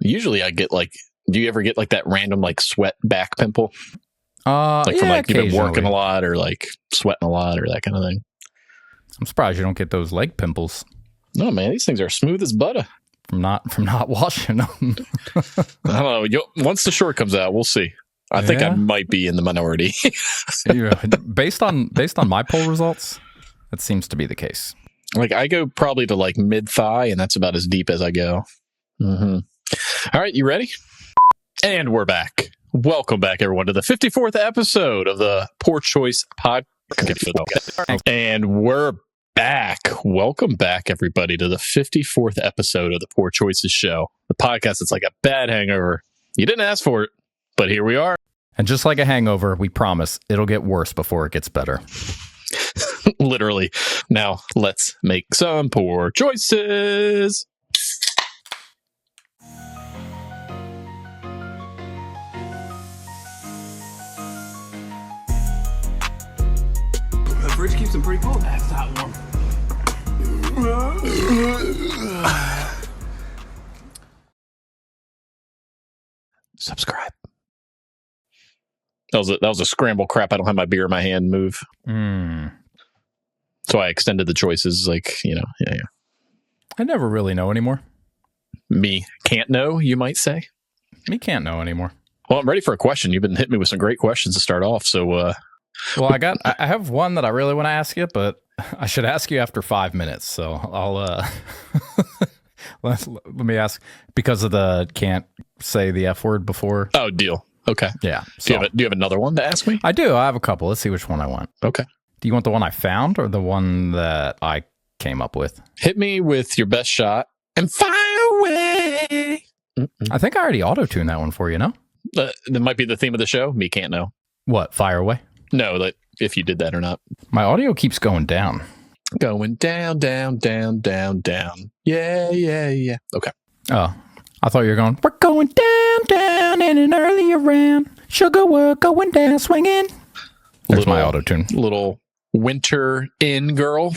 Usually I get like, do you ever get like that random like sweat back pimple? Like from like you've been working a lot or like sweating a lot or that kind of thing. I'm surprised you don't get those leg pimples. No, man, these things are smooth as butter. From not washing them. I don't know. Once the short comes out, we'll see. I think I might be in the minority. Based on my poll results, that seems to be the case. Like I go probably to like mid thigh, and that's about as deep as I go. Mm-hmm. All right, you ready? And we're back. Welcome back, everyone, to the 54th episode of the Poor Choice Podcast. And we're back. Welcome back, everybody, to the 54th episode of the Poor Choices Show, the podcast that's like a bad hangover. You didn't ask for it, but here we are. And just like a hangover, we promise it'll get worse before it gets better. Literally. Now, let's make some poor choices. The fridge keeps them pretty cold. That's not warm. Subscribe. That was a scramble crap. I don't have my beer in my hand move. So I extended the choices. Like, yeah. I never really know anymore. Me can't know, you might say. Me can't know anymore. Well, I'm ready for a question. You've been hitting me with some great questions to start off. So, well, I have one that I really want to ask you, but I should ask you after 5 minutes. So I'll let me ask because of the can't say the F word before. Oh, deal. Okay. Yeah. So, do you have another one to ask me? I do. I have a couple. Let's see which one I want. Okay. Do you want the one I found or the one that I came up with? Hit me with your best shot and fire away. I think I already auto-tuned that one for you, no? That might be the theme of the show. Me can't know. What? Fire away? No, like if you did that or not. My audio keeps going down. Going down, down, down, down, down. Yeah, yeah, yeah. Okay. Oh, I thought you were going, we're going down, down in an earlier round. Sugar, we're going down, swinging. There's my auto-tune. Little winter in girl.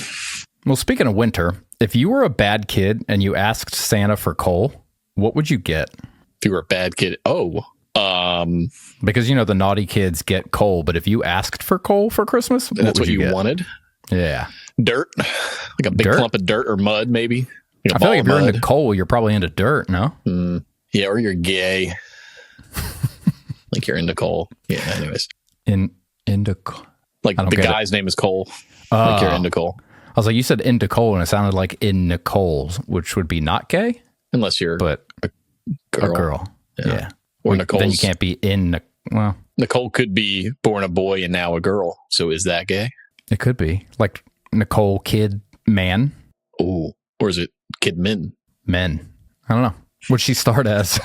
Well, speaking of winter, if you were a bad kid and you asked Santa for coal, what would you get? If you were a bad kid, because the naughty kids get coal, but if you asked for coal for Christmas, that's what you wanted. Yeah, dirt, like a big clump of dirt or mud, maybe. I feel like if you're into coal, you're probably into dirt. No, yeah, or you're gay, like you're into coal. Yeah, anyways, into like the guy's name is Cole. Like you're into coal. I was like, you said into coal, and it sounded like in Nicole's, which would be not gay, unless you're a girl. Yeah. Or Nicole. Then you can't be well. Nicole could be born a boy and now a girl. So is that gay? It could be like Nicole Kid Man. Oh, or is it Kid Men? Men. I don't know. What'd she start as?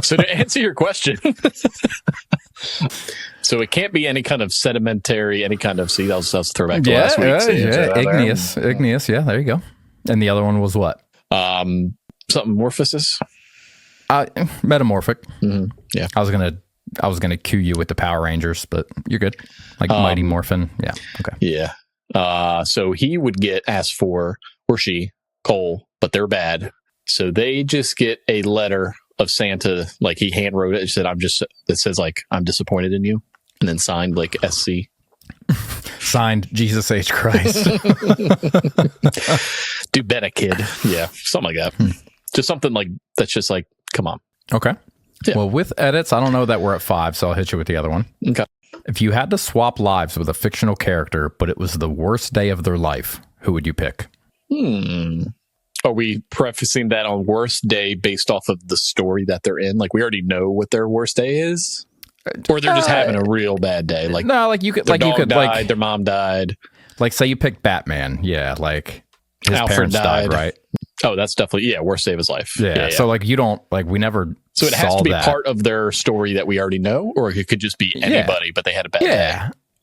So to answer your question, so it can't be any kind of sedimentary, any kind of. See, that was throwback to last week. Igneous. Yeah, there you go. And the other one was what? Something morphosis. Metamorphic. Mm-hmm. Yeah, I was gonna cue you with the Power Rangers, but you're good. Like Mighty Morphin. Yeah. Okay. Yeah. So he would get asked for, or she, coal, but they're bad. So they just get a letter of Santa, like he hand wrote it. It said, that says like, I'm disappointed in you. And then signed like SC. Signed Jesus H. Christ. Do better, kid. Yeah. Something like that. Just something like, that's just like, come on. Okay. Yeah. Well, with edits, I don't know that we're at 5, so I'll hit you with the other one. Okay. If you had to swap lives with a fictional character, but it was the worst day of their life, who would you pick? Are we prefacing that on worst day based off of the story that they're in? Like we already know what their worst day is, or they're just having a real bad day. Like no, like you could, their dog died, their mom died. Like say you picked Batman, yeah, like his Alfred parents died, right? Oh, that's definitely worst day of his life. Yeah. So like you don't like we never. So it has to be part of their story that we already know, or it could just be anybody, but they had a bad day.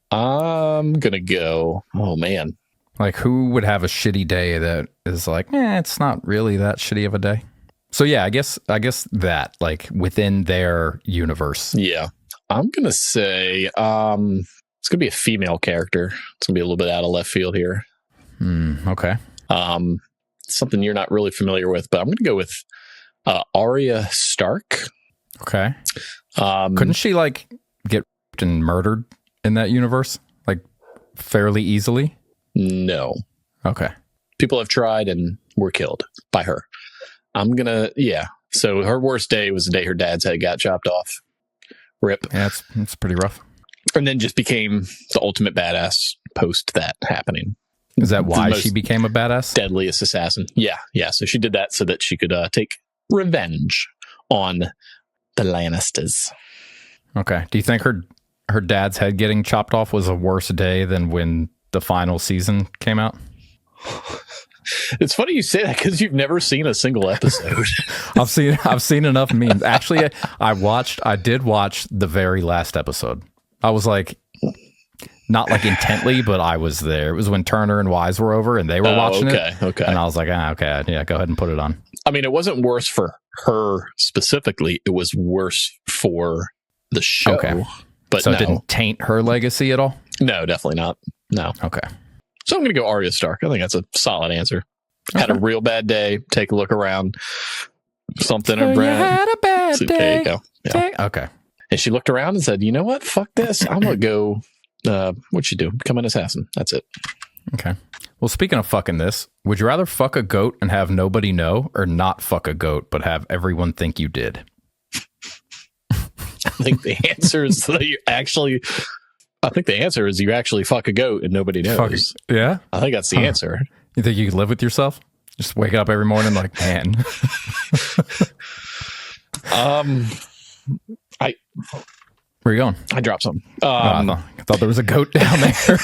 I'm gonna go. Oh man. Like, who would have a shitty day that is like, it's not really that shitty of a day? So, yeah, I guess that, like, within their universe. Yeah. I'm going to say it's going to be a female character. It's going to be a little bit out of left field here. Okay. Something you're not really familiar with, but I'm going to go with Arya Stark. Okay. Couldn't she like get raped and murdered in that universe like fairly easily? No. Okay. People have tried and were killed by her. So her worst day was the day her dad's head got chopped off. Rip. Yeah, it's pretty rough. And then just became the ultimate badass post that happening. Is that why she became a badass? Deadliest assassin. Yeah. So she did that so that she could take revenge on the Lannisters. Okay. Do you think her dad's head getting chopped off was a worse day than when the final season came out? It's funny you say that because you've never seen a single episode. I've seen enough memes. Actually, I did watch the very last episode. I was like, not like intently, but I was there. It was when Turner and Wise were over and they were watching it. Okay. And I was like, okay, yeah, go ahead and put it on. I mean, it wasn't worse for her specifically. It was worse for the show. Okay. But so it didn't taint her legacy at all? No, definitely not. No. Okay. So I'm going to go Arya Stark. I think that's a solid answer. Okay. Had a real bad day. Take a look around. Something or Brad. Had a bad day. There you go. Yeah. Okay. And she looked around and said, you know what? Fuck this. I'm going to go, what'd you do? Become an assassin. That's it. Okay. Well, speaking of fucking this, would you rather fuck a goat and have nobody know or not fuck a goat but have everyone think you did? I think the answer is that you actually fuck a goat and nobody knows. Yeah? I think that's the answer. You think you could live with yourself? Just wake up every morning like, man. Where are you going? I dropped something. I thought there was a goat down there.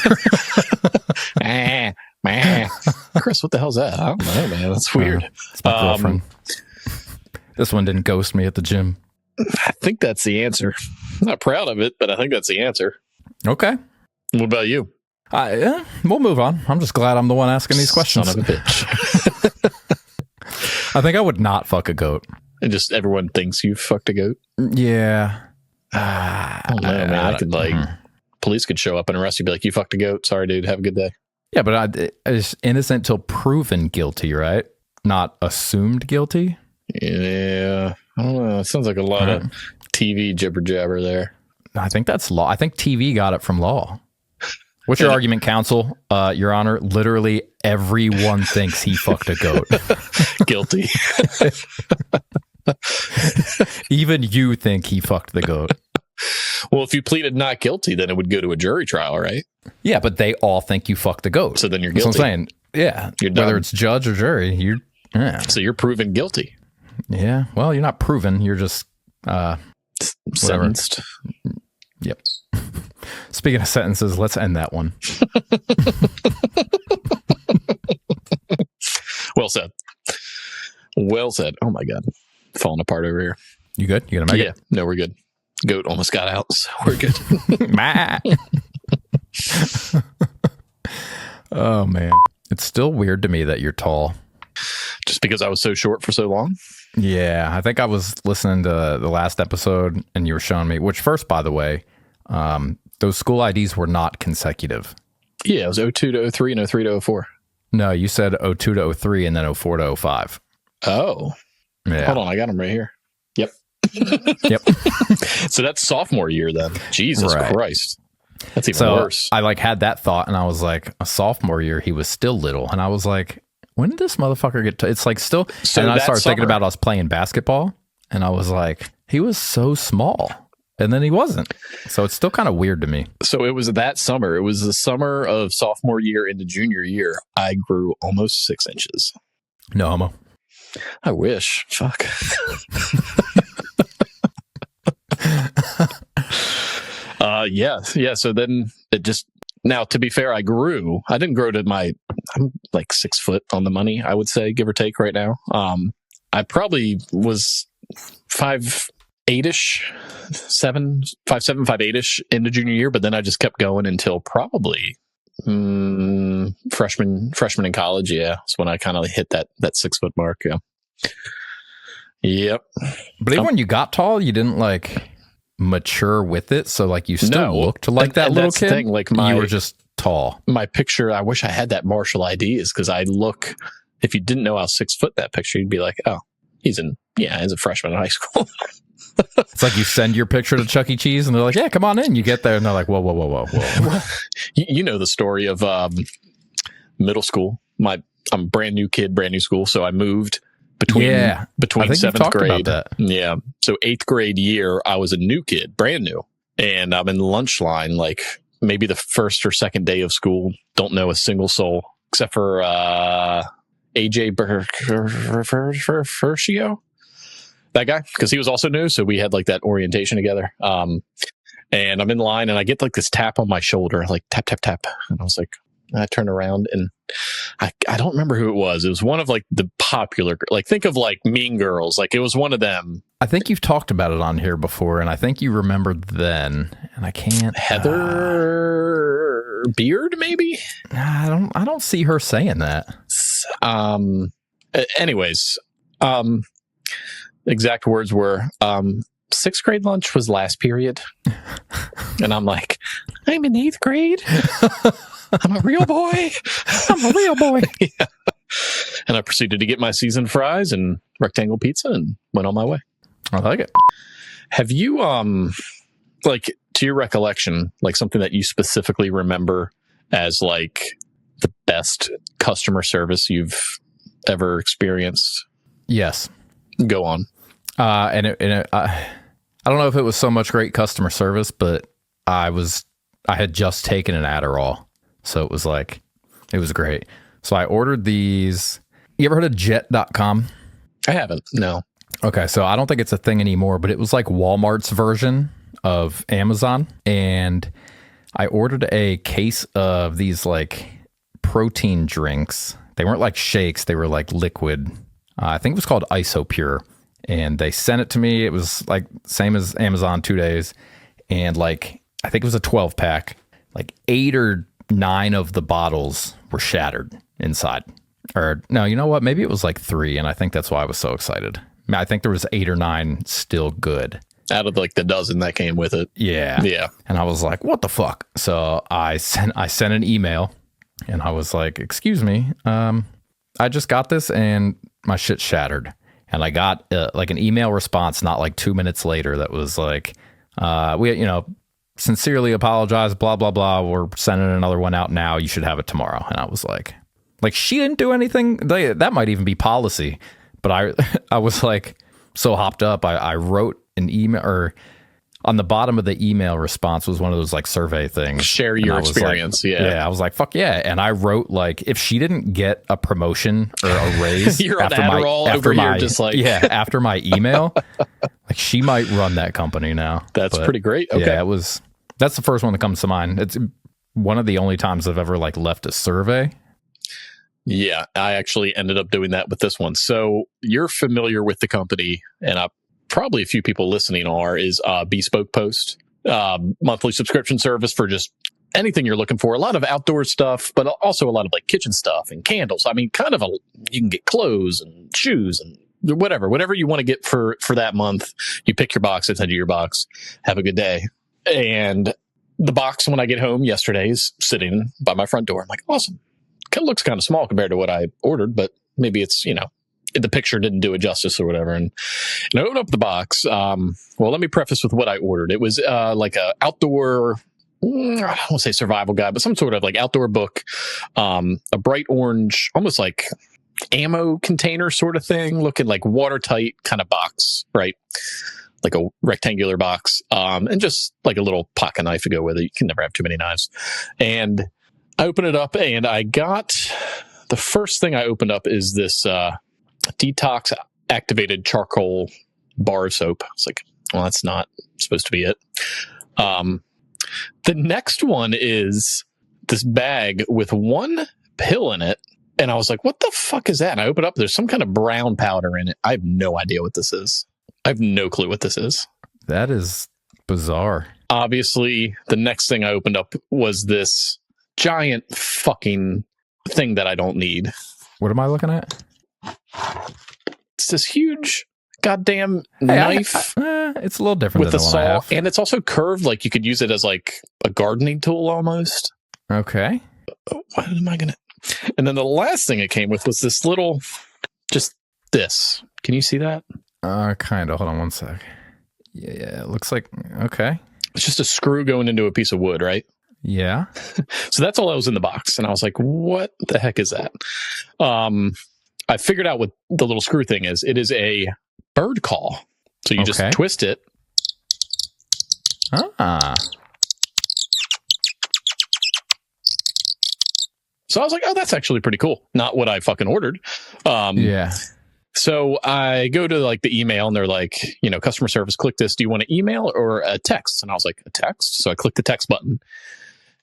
Chris, what the hell's that? I don't know, man. That's weird. It's my girlfriend. This one didn't ghost me at the gym. I think that's the answer. I'm not proud of it, but I think that's the answer. Okay. What about you? Yeah, we'll move on. I'm just glad I'm the one asking these questions. Son of a bitch. I think I would not fuck a goat. And just everyone thinks you fucked a goat? Yeah. I don't know, man. I could police could show up and arrest you, be like, you fucked a goat. Sorry, dude. Have a good day. Yeah, but it's innocent till proven guilty, right? Not assumed guilty? Yeah. I don't know. It sounds like a lot of TV jibber jabber there. I think that's law. I think TV got it from law. What's your argument, counsel? Your Honor, literally everyone thinks he fucked a goat. Guilty. Even you think he fucked the goat. Well, if you pleaded not guilty, then it would go to a jury trial, right? Yeah, but they all think you fucked the goat. So then you're guilty. That's what I'm saying. Yeah. You're done. Whether it's judge or jury, So you're proven guilty. Yeah. Well, you're not proven. You're just sentenced. Yep. Speaking of sentences, let's end that one. Well said. Well said. Oh my God. Falling apart over here. You good? You gonna make it? No, we're good. Goat almost got out, so we're good. Oh man. It's still weird to me that you're tall. Just because I was so short for so long? Yeah. I think I was listening to the last episode and you were showing me, which first, by the way, those school IDs were not consecutive. Yeah, it was 02 to 03 and 03 to 04. No, you said 02 to 03 and then 04 to 05. Oh. Yeah. Hold on, I got them right here. Yep. Yep. So that's sophomore year then. Jesus Christ. That's even worse. I had that thought and I was like, a sophomore year, he was still little. And I was like, when did this motherfucker get to, it's like still, so and I started thinking about us playing basketball and I was like, he was so small. And then he wasn't. So it's still kind of weird to me. So it was that summer. It was the summer of sophomore year into junior year. I grew almost 6 inches. No homo. I wish. Fuck. Yeah. So then it just, now to be fair, I didn't grow to I'm like 6 foot on the money, I would say, give or take right now. I probably was 5'8"-ish, 5'7", 5'8"-ish into junior year, but then I just kept going until probably freshman in college. Yeah, that's when I kind of hit that 6 foot mark. Yeah. Yep. But even when you got tall, you didn't mature with it, so you still looked like that little kid. Thing, you were just tall. My picture, I wish I had that Marshall ID, is because if you didn't know I was 6 foot in that picture, you'd be like, oh. he's a freshman in high school. It's like you send your picture to Chuck E. Cheese and they're like, yeah, come on in. You get there and they're like, whoa. You know the story of middle school. I'm a brand new kid, brand new school. So I moved between I think 7th grade. about that. Yeah. So 8th grade year, I was a new kid, brand new. And I'm in lunch line, like maybe the first or second day of school. Don't know a single soul except for AJ Berfercio. That guy, because he was also new, so we had like that orientation together. And I'm in line, and I get like this tap on my shoulder, like tap, tap, tap. And I was like, I turn around, and I don't remember who it was. It was one of like the popular, like think of like Mean Girls, like it was one of them. I think you've talked about it on here before, and I think you remembered then, and I can't. Heather Beard, maybe. I don't see her saying that. Anyways, exact words were 6th grade lunch was last period. And I'm like, I'm in 8th grade. I'm a real boy. Yeah. And I proceeded to get my seasoned fries and rectangle pizza and went on my way. I like it. Have you, like, to your recollection, like something that you specifically remember as like the best customer service you've ever experienced? Yes. Go on. I don't know if it was so much great customer service, but I had just taken an Adderall. So it was great. So I ordered these. You ever heard of jet.com? I haven't. No. Okay. So I don't think it's a thing anymore, but it was like Walmart's version of Amazon. And I ordered a case of these like protein drinks. They weren't like shakes. They were like liquid. I think it was called IsoPure. And they sent it to me. It was like same as Amazon, 2 days. And like, I think it was a 12 pack. Like 8 or 9 of the bottles were shattered inside. Or no, you know what? Maybe it was like 3. And I think that's why I was so excited. I think there was 8 or 9 still good. Out of like the dozen that came with it. Yeah. Yeah. And I was like, what the fuck? So I sent an email and I was like, excuse me. I just got this and my shit shattered. And I got like an email response not like 2 minutes later that was like, we sincerely apologize, blah, blah, blah. We're sending another one out now. You should have it tomorrow. And I was like she didn't do anything. That might even be policy. But I was like so hopped up. I wrote an email, or on the bottom of the email response was one of those like survey things. Share your experience. Like, yeah. I was like, fuck yeah. And I wrote like, if she didn't get a promotion or a raise You're on Adderall over here just like. Yeah, after my email, like she might run that company now. That's pretty great. Okay. Yeah, that's the first one that comes to mind. It's one of the only times I've ever like left a survey. Yeah, I actually ended up doing that with this one. So you're familiar with the company, and probably a few people listening is Bespoke Post, monthly subscription service for just anything you're looking for. A lot of outdoor stuff, but also a lot of like kitchen stuff and candles. I mean, you can get clothes and shoes and whatever you want to get for that month. You pick your box, it's into your box. Have a good day. And the box, when I get home yesterday, is sitting by my front door. I'm like, awesome. It looks kind of small compared to what I ordered, but maybe it's, the picture didn't do it justice or whatever. And I opened up the box. Well, let me preface with what I ordered. It was like a outdoor, I won't say survival guide, but some sort of like outdoor book, a bright orange, almost like ammo container sort of thing, looking like watertight kind of box, right? Like a rectangular box, and just like a little pocket knife to go with it. You can never have too many knives. And I opened it up, and I got the first thing I opened up is this detox activated charcoal bar soap. It's like, well, that's not supposed to be it. The next one is this bag with one pill in it. And I was like, what the fuck is that? And I opened up, there's some kind of brown powder in it. I have no idea what this is. I have no clue what this is. That is bizarre. Obviously, the next thing I opened up was this giant fucking thing that I don't need. What am I looking at? It's this huge goddamn knife. It's a little different with than a the one saw, I have. and it's also curved. Like you could use it as like a gardening tool almost. Okay. What am I gonna? And then the last thing it came with was this little, just this. Can you see that? Kind of. Hold on one sec. Yeah, it looks like, okay. It's just a screw going into a piece of wood, right? Yeah. So that's all that was in the box. And I was like, what the heck is that? I figured out what the little screw thing is. It is a bird call. So you just twist it. Ah. So I was like, oh, that's actually pretty cool. Not what I fucking ordered. Yeah. So I go to like the email and they're like, customer service, click this. Do you want an email or a text? And I was like, a text? So I click the text button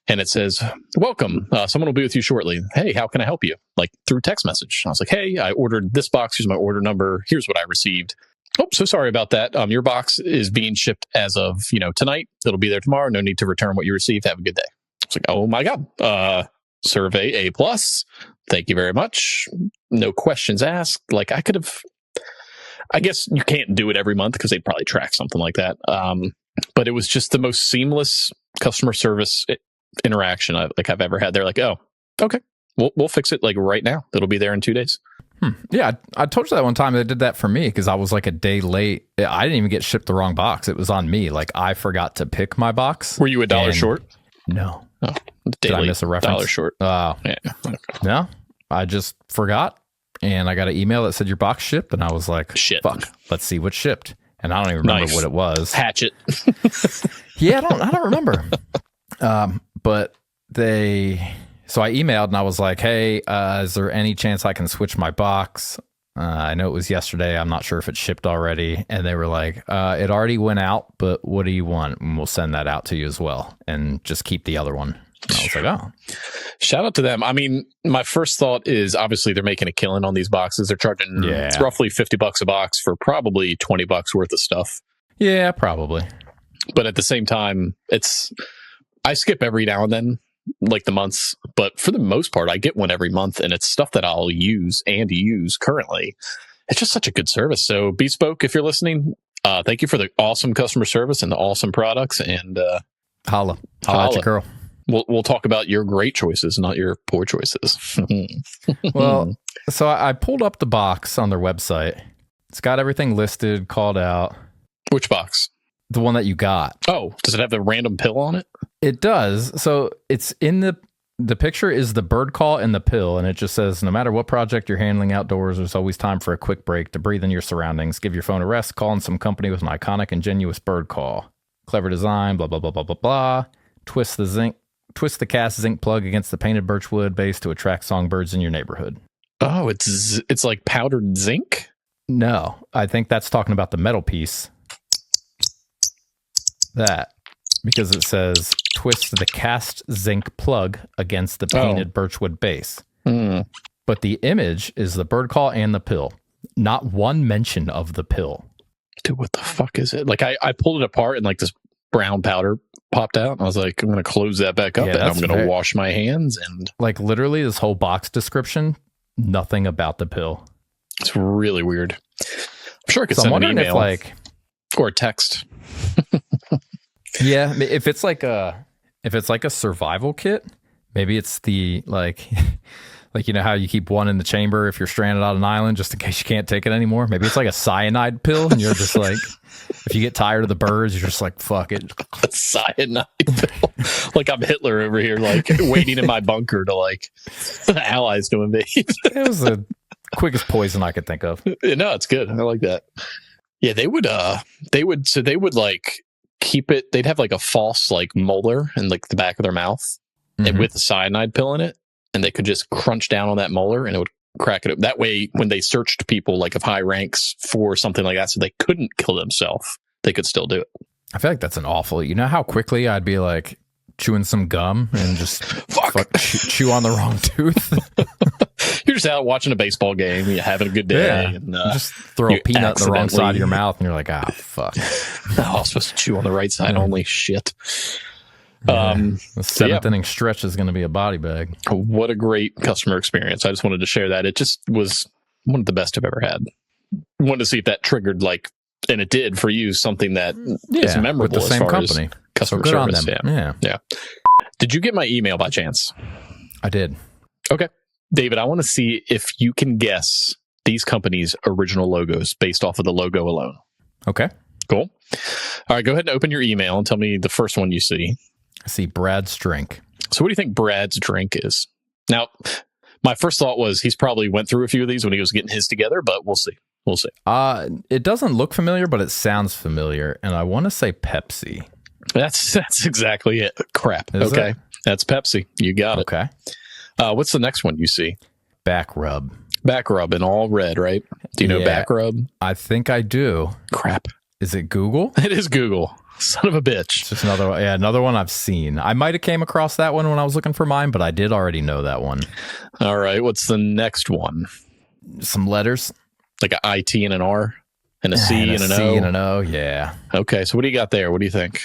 and it says, welcome. Someone will be with you shortly. Hey, how can I help you? Like through text message. And I was like, hey, I ordered this box. Here's my order number. Here's what I received. Oh, so sorry about that. Your box is being shipped as of, tonight. It'll be there tomorrow. No need to return what you received. Have a good day. I was like, oh my God. Survey A+. Thank you very much. No questions asked. Like I guess you can't do it every month because they'd probably track something like that. But it was just the most seamless customer service interaction I've ever had. They're like, oh, okay, we'll fix it like right now. It'll be there in 2 days. Yeah, I told you that one time they did that for me because I was like a day late. I didn't even get shipped the wrong box. It was on me. Like I forgot to pick my box. Were you $1 short? No. Oh, did I miss a reference? $1 short. Yeah. No, I just forgot. And I got an email that said your box shipped. And I was like, shit, fuck, let's see what shipped. And I don't even remember what it was. Hatchet. Yeah, I don't remember. But so I emailed and I was like, hey, is there any chance I can switch my box? I know it was yesterday. I'm not sure if it shipped already. And they were like, it already went out, but what do you want? And we'll send that out to you as well. And just keep the other one. And I was like, oh. Shout out to them. I mean, my first thought is obviously they're making a killing on these boxes. They're charging roughly $50 a box for probably $20 worth of stuff. Yeah, probably. But at the same time, I skip every now and then, like the months, but for the most part, I get one every month and it's stuff that I'll use currently. It's just such a good service. So Bespoke, if you're listening, thank you for the awesome customer service and the awesome products. And holla at your girl. We'll talk about your great choices, not your poor choices. Well, so I pulled up the box on their website. It's got everything listed, called out. Which box? The one that you got. Oh, does it have the random pill on it? It does. So it's in the picture is the bird call and the pill, and it just says, no matter what project you're handling outdoors, there's always time for a quick break to breathe in your surroundings. Give your phone a rest. Call in some company with an iconic and genuine bird call. Clever design, blah, blah, blah, blah, blah, blah. Twist the cast zinc plug against the painted birchwood base to attract songbirds in your neighborhood. Oh, it's like powdered zinc? No, I think that's talking about the metal piece. Because it says twist the cast zinc plug against the painted birchwood base. But the image is the bird call and the pill. Not one mention of the pill. Dude, what the fuck is it? Like I pulled it apart and like this brown powder popped out. And I was like, I'm going to close that back up and I'm going to wash my hands. And like literally this whole box description, nothing about the pill. It's really weird. I'm sure I could send an email or a text. Yeah, if it's like a survival kit, maybe it's the like you know how you keep one in the chamber if you're stranded on an island just in case you can't take it anymore. Maybe it's like a cyanide pill, and you're just like, if you get tired of the birds, you're just like, fuck it. A cyanide pill. Like I'm Hitler over here, like waiting in my bunker to like the allies to invade. It was the quickest poison I could think of. No, it's good. I like that. Yeah, they would like keep it. They'd have like a false like molar in like the back of their mouth, and with a cyanide pill in it, and they could just crunch down on that molar and it would crack it up. That way, when they searched people like of high ranks for something like that, so they couldn't kill themselves, they could still do it. I feel like that's an awful. You know how quickly I'd be like chewing some gum and just chew on the wrong tooth. You're just out watching a baseball game, you're having a good day, and just throw a peanut in the wrong side of your mouth, and you're like, ah, fuck. I was supposed to chew on the right side only. Shit. The seventh inning stretch is going to be a body bag. What a great customer experience. I just wanted to share that. It just was one of the best I've ever had. Wanted to see if that triggered, like, and it did for you, something that is memorable with the same as far company. As customer service. Yeah. Did you get my email by chance? I did. Okay. David, I want to see if you can guess these companies' original logos based off of the logo alone. Okay. Cool. All right, go ahead and open your email and tell me the first one you see. I see Brad's drink. So what do you think Brad's drink is? Now, my first thought was he's probably went through a few of these when he was getting his together, but we'll see. We'll see. It doesn't look familiar, but it sounds familiar, and I want to say Pepsi. That's exactly it. Crap. Is okay. it? That's Pepsi. You got it. Okay. What's the next one you see? Back rub. Back rub in all red, right? Do you know back rub? I think I do. Crap. Is it Google? It is Google. Son of a bitch. It's just another one I've seen. I might have came across that one when I was looking for mine, but I did already know that one. All right. What's the next one? Some letters. Like an IT and an R and a C and an O. C and an O, yeah. Okay. So what do you got there? What do you think?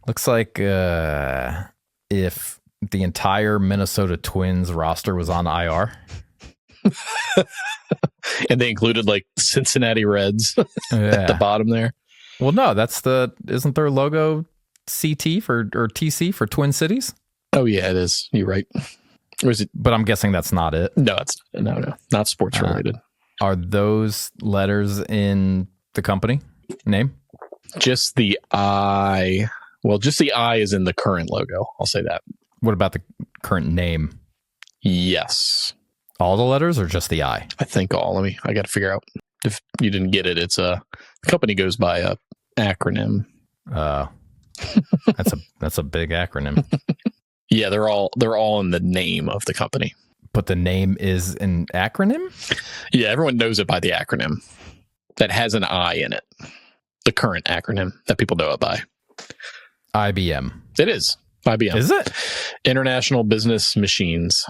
Looks like if the entire Minnesota Twins roster was on IR. And they included like Cincinnati Reds at the bottom there. Well, no, isn't their logo CT or TC for Twin Cities? Oh yeah, it is. You're right. Or is it? But I'm guessing that's not it. No, it's no, not sports related. Are those letters in the company name? Just the I. Well, just the I is in the current logo. I'll say that. What about the current name? Yes. All the letters or just the I? I think all. I got to figure out. If you didn't get it, it's the company goes by a acronym. That's a big acronym. Yeah, they're all in the name of the company. But the name is an acronym? Yeah, everyone knows it by the acronym that has an I in it. The current acronym that people know it by. IBM. It is. IBM. Is it? International Business Machines.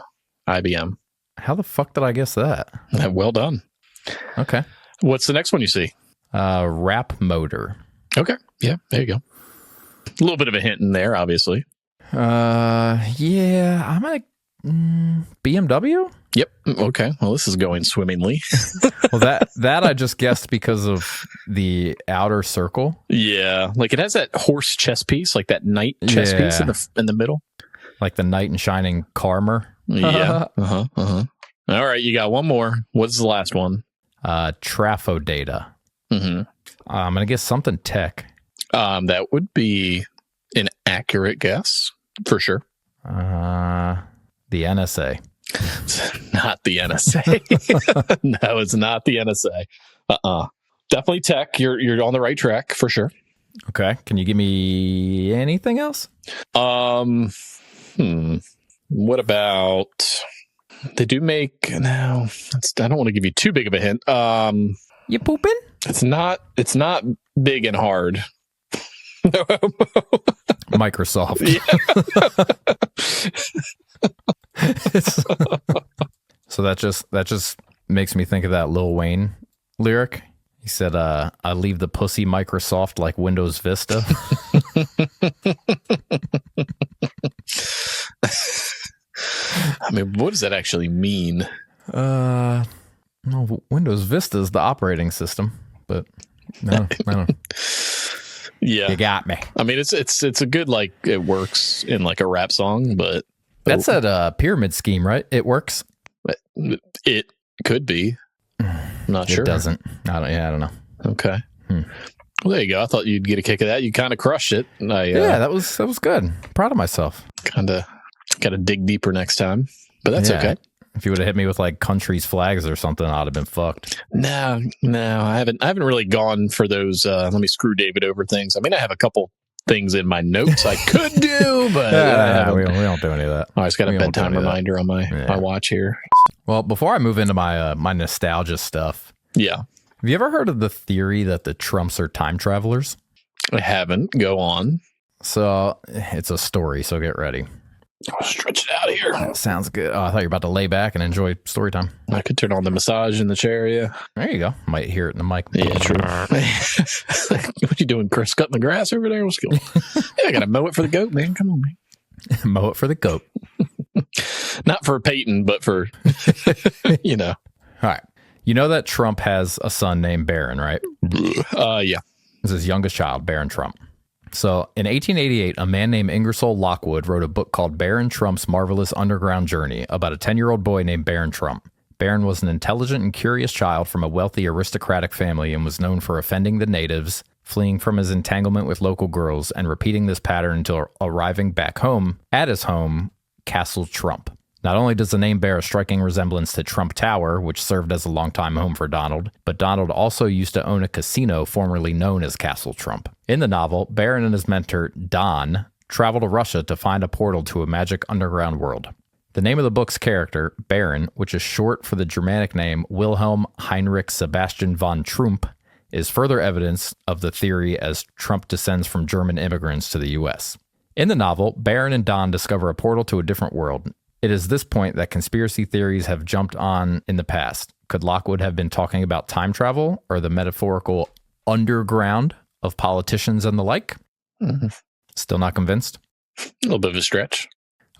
IBM. How the fuck did I guess that? Well done. Okay. What's the next one you see? Rap motor. Okay. Yeah, there you go. A little bit of a hint in there, obviously. Yeah, I'm gonna BMW. Yep. Okay. Well, this is going swimmingly. Well, that I just guessed because of the outer circle. Yeah, like it has that horse chess piece, like that knight chess piece in the middle, like the knight in shining armor. Yeah. All right, you got one more. What's the last one? Trafo data. Mm-hmm. I'm gonna guess something tech. That would be an accurate guess for sure. The NSA. It's not the NSA. No, it's not the NSA. Definitely tech. You're on the right track for sure. Okay. Can you give me anything else? What about they do make no? I don't want to give you too big of a hint. You pooping? It's not big and hard. Microsoft. So that just makes me think of that Lil Wayne lyric. He said, I leave the pussy Microsoft like Windows Vista. I mean, what does that actually mean? Well, Windows Vista is the operating system, but no, I don't. Yeah, you got me. I mean, it's a good, like, it works in like a rap song, but that's that pyramid scheme, right? It works. It could be. I'm not sure. It doesn't. I don't know. Okay. Well, there you go. I thought you'd get a kick of that. You kind of crushed it. Yeah, that was good. Proud of myself. Kind of got to dig deeper next time, but that's okay. If you would have hit me with like countries' flags or something, I'd have been fucked. No, I haven't really gone for those. Let me screw David over things. I mean, I have a couple things in my notes I could do, but we don't do any of that. I just got a bedtime reminder on my watch here. Well, before I move into my nostalgia stuff, yeah. Have you ever heard of the theory that the Trumps are time travelers? I haven't. Go on. So it's a story, so get ready. I'll stretch it out here. Sounds good. Oh, I thought you were about to lay back and enjoy story time. I could turn on the massage in the chair, yeah. There you go. Might hear it in the mic. Yeah, true. What you doing, Chris? Cutting the grass over there? What's going on? Yeah, I got to mow it for the goat, man. Come on, man. Mow it for the goat. Not for Peyton, but for, you know. All right. You know that Trump has a son named Barron, right? Yeah. It's his youngest child, Barron Trump. So in 1888, a man named Ingersoll Lockwood wrote a book called Barron Trump's Marvelous Underground Journey about a 10-year-old boy named Barron Trump. Barron was an intelligent and curious child from a wealthy aristocratic family and was known for offending the natives, fleeing from his entanglement with local girls, and repeating this pattern until arriving back home at his home, Castle Trump. Not only does the name bear a striking resemblance to Trump Tower, which served as a longtime home for Donald, but Donald also used to own a casino formerly known as Castle Trump. In the novel, Barron and his mentor, Don, travel to Russia to find a portal to a magic underground world. The name of the book's character, Barron, which is short for the Germanic name Wilhelm Heinrich Sebastian von Trump, is further evidence of the theory as Trump descends from German immigrants to the U.S. In the novel, Barron and Don discover a portal to a different world. It is this point that conspiracy theories have jumped on in the past. Could Lockwood have been talking about time travel or the metaphorical underground of politicians and the like? Still not convinced? A little bit of a stretch.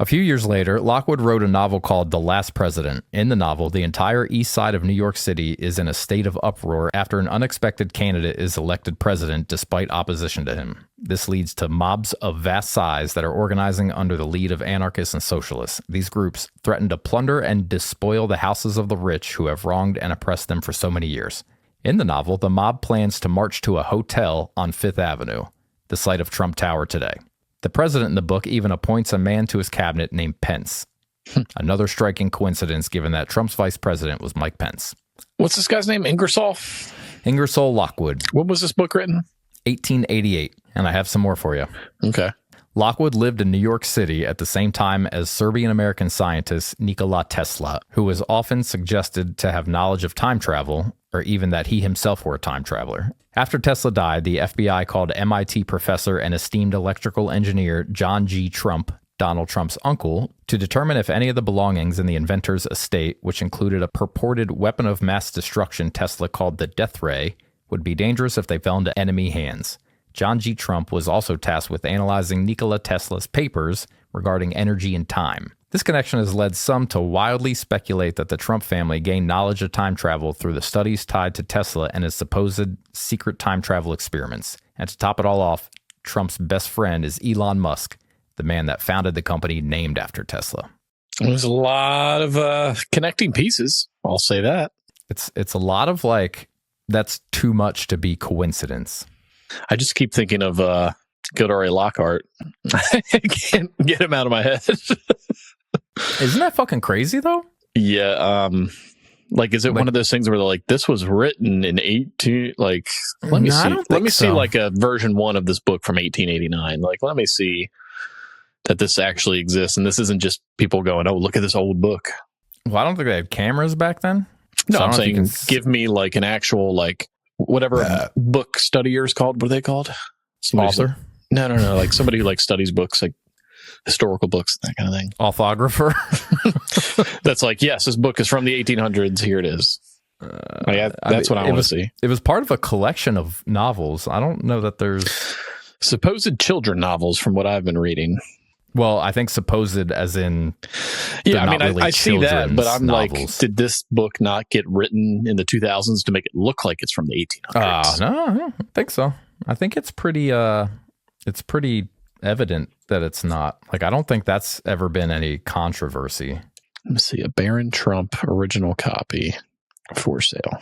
A few years later, Lockwood wrote a novel called The Last President. In the novel, the entire east side of New York City is in a state of uproar after an unexpected candidate is elected president despite opposition to him. This leads to mobs of vast size that are organizing under the lead of anarchists and socialists. These groups threaten to plunder and despoil the houses of the rich who have wronged and oppressed them for so many years. In the novel, the mob plans to march to a hotel on Fifth Avenue, the site of Trump Tower today. The president in the book even appoints a man to his cabinet named Pence. Another striking coincidence given that Trump's vice president was Mike Pence. What's this guy's name? Ingersoll Lockwood. When was this book written? 1888. And I have some more for you. Okay. Lockwood lived in New York City at the same time as Serbian-American scientist Nikola Tesla, who was often suggested to have knowledge of time travel, or even that he himself were a time traveler. After Tesla died, the FBI called MIT professor and esteemed electrical engineer John G. Trump, Donald Trump's uncle, to determine if any of the belongings in the inventor's estate, which included a purported weapon of mass destruction Tesla called the Death Ray, would be dangerous if they fell into enemy hands. John G. Trump was also tasked with analyzing Nikola Tesla's papers regarding energy and time. This connection has led some to wildly speculate that the Trump family gained knowledge of time travel through the studies tied to Tesla and his supposed secret time travel experiments. And to top it all off, Trump's best friend is Elon Musk, the man that founded the company named after Tesla. There's a lot of connecting pieces. I'll say that. It's a lot of that's too much to be coincidence. I just keep thinking of Gilderoy Lockhart. I can't get him out of my head. Isn't that fucking crazy though? Yeah. Is it one of those things where they're like, this was written in 18, let me see. Let me see a version 1 of this book from 1889. Let me see that this actually exists. And this isn't just people going, oh, look at this old book. Well, I don't think they had cameras back then. No, I'm saying give me an actual, whatever book studier's called. What are they called? Author? No. Somebody who studies books, historical books, that kind of thing. Authographer? That's yes, this book is from the 1800s. Here it is. That's what I want to see. It was part of a collection of novels. I don't know that there's... Supposed children novels from what I've been reading. Well, I think supposed as in... Yeah, I see that, but I'm novels. Did this book not get written in the 2000s to make it look like it's from the 1800s? No, I don't think so. I think it's pretty evident that it's not. I don't think that's ever been any controversy. Let me see, a Barron Trump original copy for sale.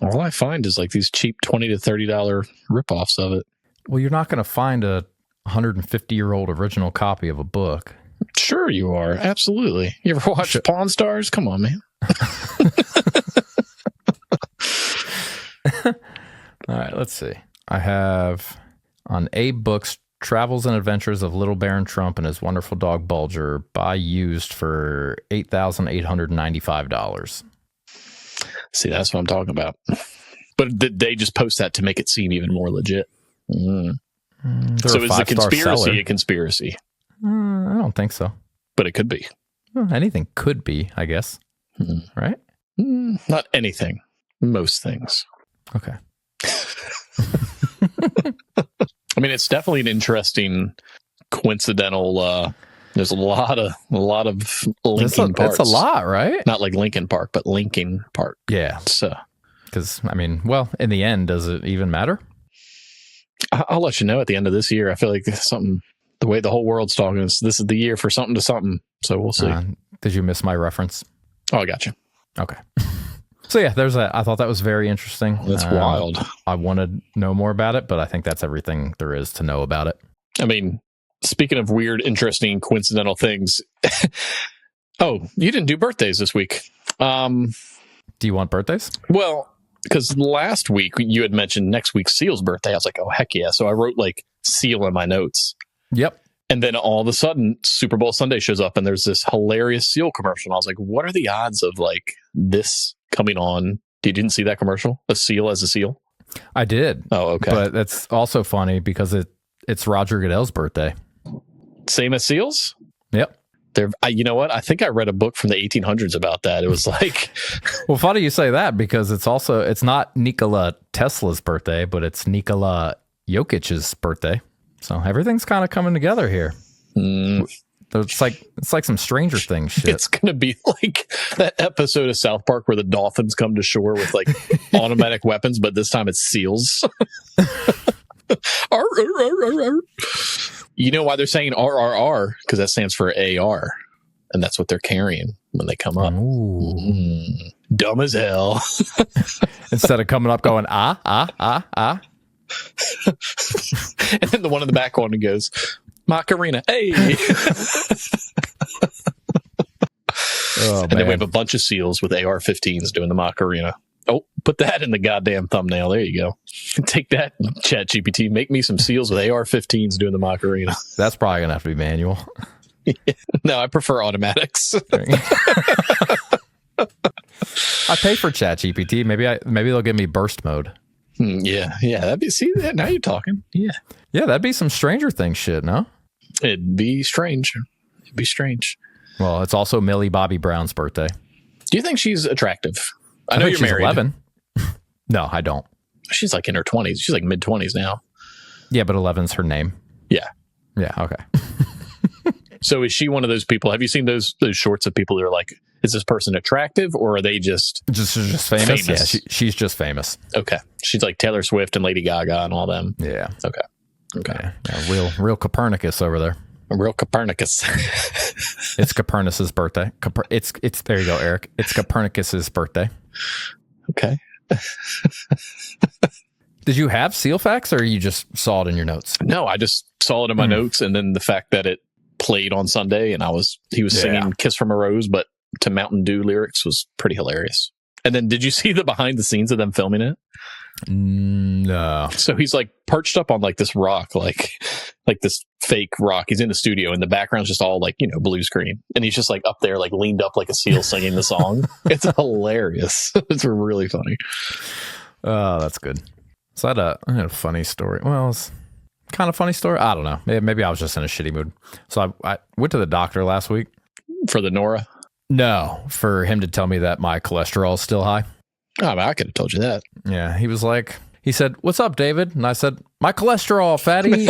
All I find is these cheap $20 to $30 ripoffs of it. Well, you're not going to find a 150-year-old original copy of a book. Sure you are. Absolutely. You ever watch Pawn Stars? Come on, man. All right, let's see. I have on Abe Books, Travels and Adventures of Little Baron Trump and His Wonderful Dog Bulger, buy used for $8,895. See, that's what I'm talking about. But did they just post that to make it seem even more legit? So is the conspiracy a conspiracy? I don't think so. But it could be. Well, anything could be, I guess. Right? Not anything. Most things. Okay. It's definitely an interesting coincidental. There's a lot of linking parts. That's a lot, right? Not like Linkin Park, but linking part. Yeah. So, because in the end, does it even matter? I'll let you know at the end of this year. I feel like something. The way the whole world's talking is this is the year for something to something. So we'll see. Did you miss my reference? Oh, I got you. Okay. So yeah, I thought that was very interesting. That's wild. I want to know more about it, but I think that's everything there is to know about it. I mean, speaking of weird, interesting, coincidental things. Oh, you didn't do birthdays this week. Do you want birthdays? Well, because last week you had mentioned next week's Seal's birthday. I was like, oh, heck yeah. So I wrote like Seal in my notes. Yep. And then all of a sudden, Super Bowl Sunday shows up and there's this hilarious Seal commercial. And I was like, what are the odds of like this coming on? You didn't see that commercial? A seal as a seal? I did. Oh, okay. But that's also funny because it's Roger Goodell's birthday. Same as Seals? Yep. You know what? I think I read a book from the 1800s about that. It was like... Well, funny you say that because it's not Nikola Tesla's birthday, but it's Nikola Jokic's birthday. So everything's kind of coming together here. It's like some Stranger Things shit. It's going to be like that episode of South Park where the dolphins come to shore with like automatic weapons, but this time it's seals. Arr, arr, arr, arr. You know why they're saying RRR? Because that stands for AR. And that's what they're carrying when they come up. Dumb as hell. Instead of coming up going, ah. And then the one in the back one goes, Macarena, hey. And then we have a bunch of seals with AR-15s doing the Macarena. Oh, put that in the goddamn thumbnail. There you go. Take that, ChatGPT. Make me some seals with AR-15s doing the Macarena. That's probably going to have to be manual. No, I prefer automatics. I pay for ChatGPT. Maybe they'll give me burst mode. Yeah. That'd be, see, now you're talking. Yeah, that'd be some Stranger Things shit, no? It'd be strange. Well, it's also Millie Bobby Brown's birthday. Do you think she's attractive? I know you're she's married. 11. No, I don't. She's like in her 20s. She's like mid-20s now. Yeah, but 11's her name. Yeah. Yeah, okay. So is she one of those people? Have you seen those shorts of people who are like, is this person attractive or are they just famous? Yeah, she's just famous. Okay. She's like Taylor Swift and Lady Gaga and all them. Yeah. Okay. Yeah, real Copernicus over there. A real Copernicus. It's Copernicus's birthday. It's there you go, Eric. It's Copernicus's birthday. Okay. Did you have seal facts or you just saw it in your notes? No, I just saw it in my notes, and then the fact that it played on Sunday and he was singing Kiss from a Rose, but to Mountain Dew lyrics was pretty hilarious. And then did you see the behind the scenes of them filming it? No. So he's like perched up on like this rock, like this fake rock. He's in the studio and the background's just all like, blue screen. And he's just like up there, like leaned up like a seal singing the song. It's hilarious. It's really funny. Oh, that's good. So I had a funny story. Well, it's kind of funny story. I don't know. Maybe I was just in a shitty mood. So I went to the doctor last week. For the Nora? No, for him to tell me that my cholesterol is still high. Oh, I could have told you that. Yeah, he said, "What's up, David?" And I said, "My cholesterol, fatty."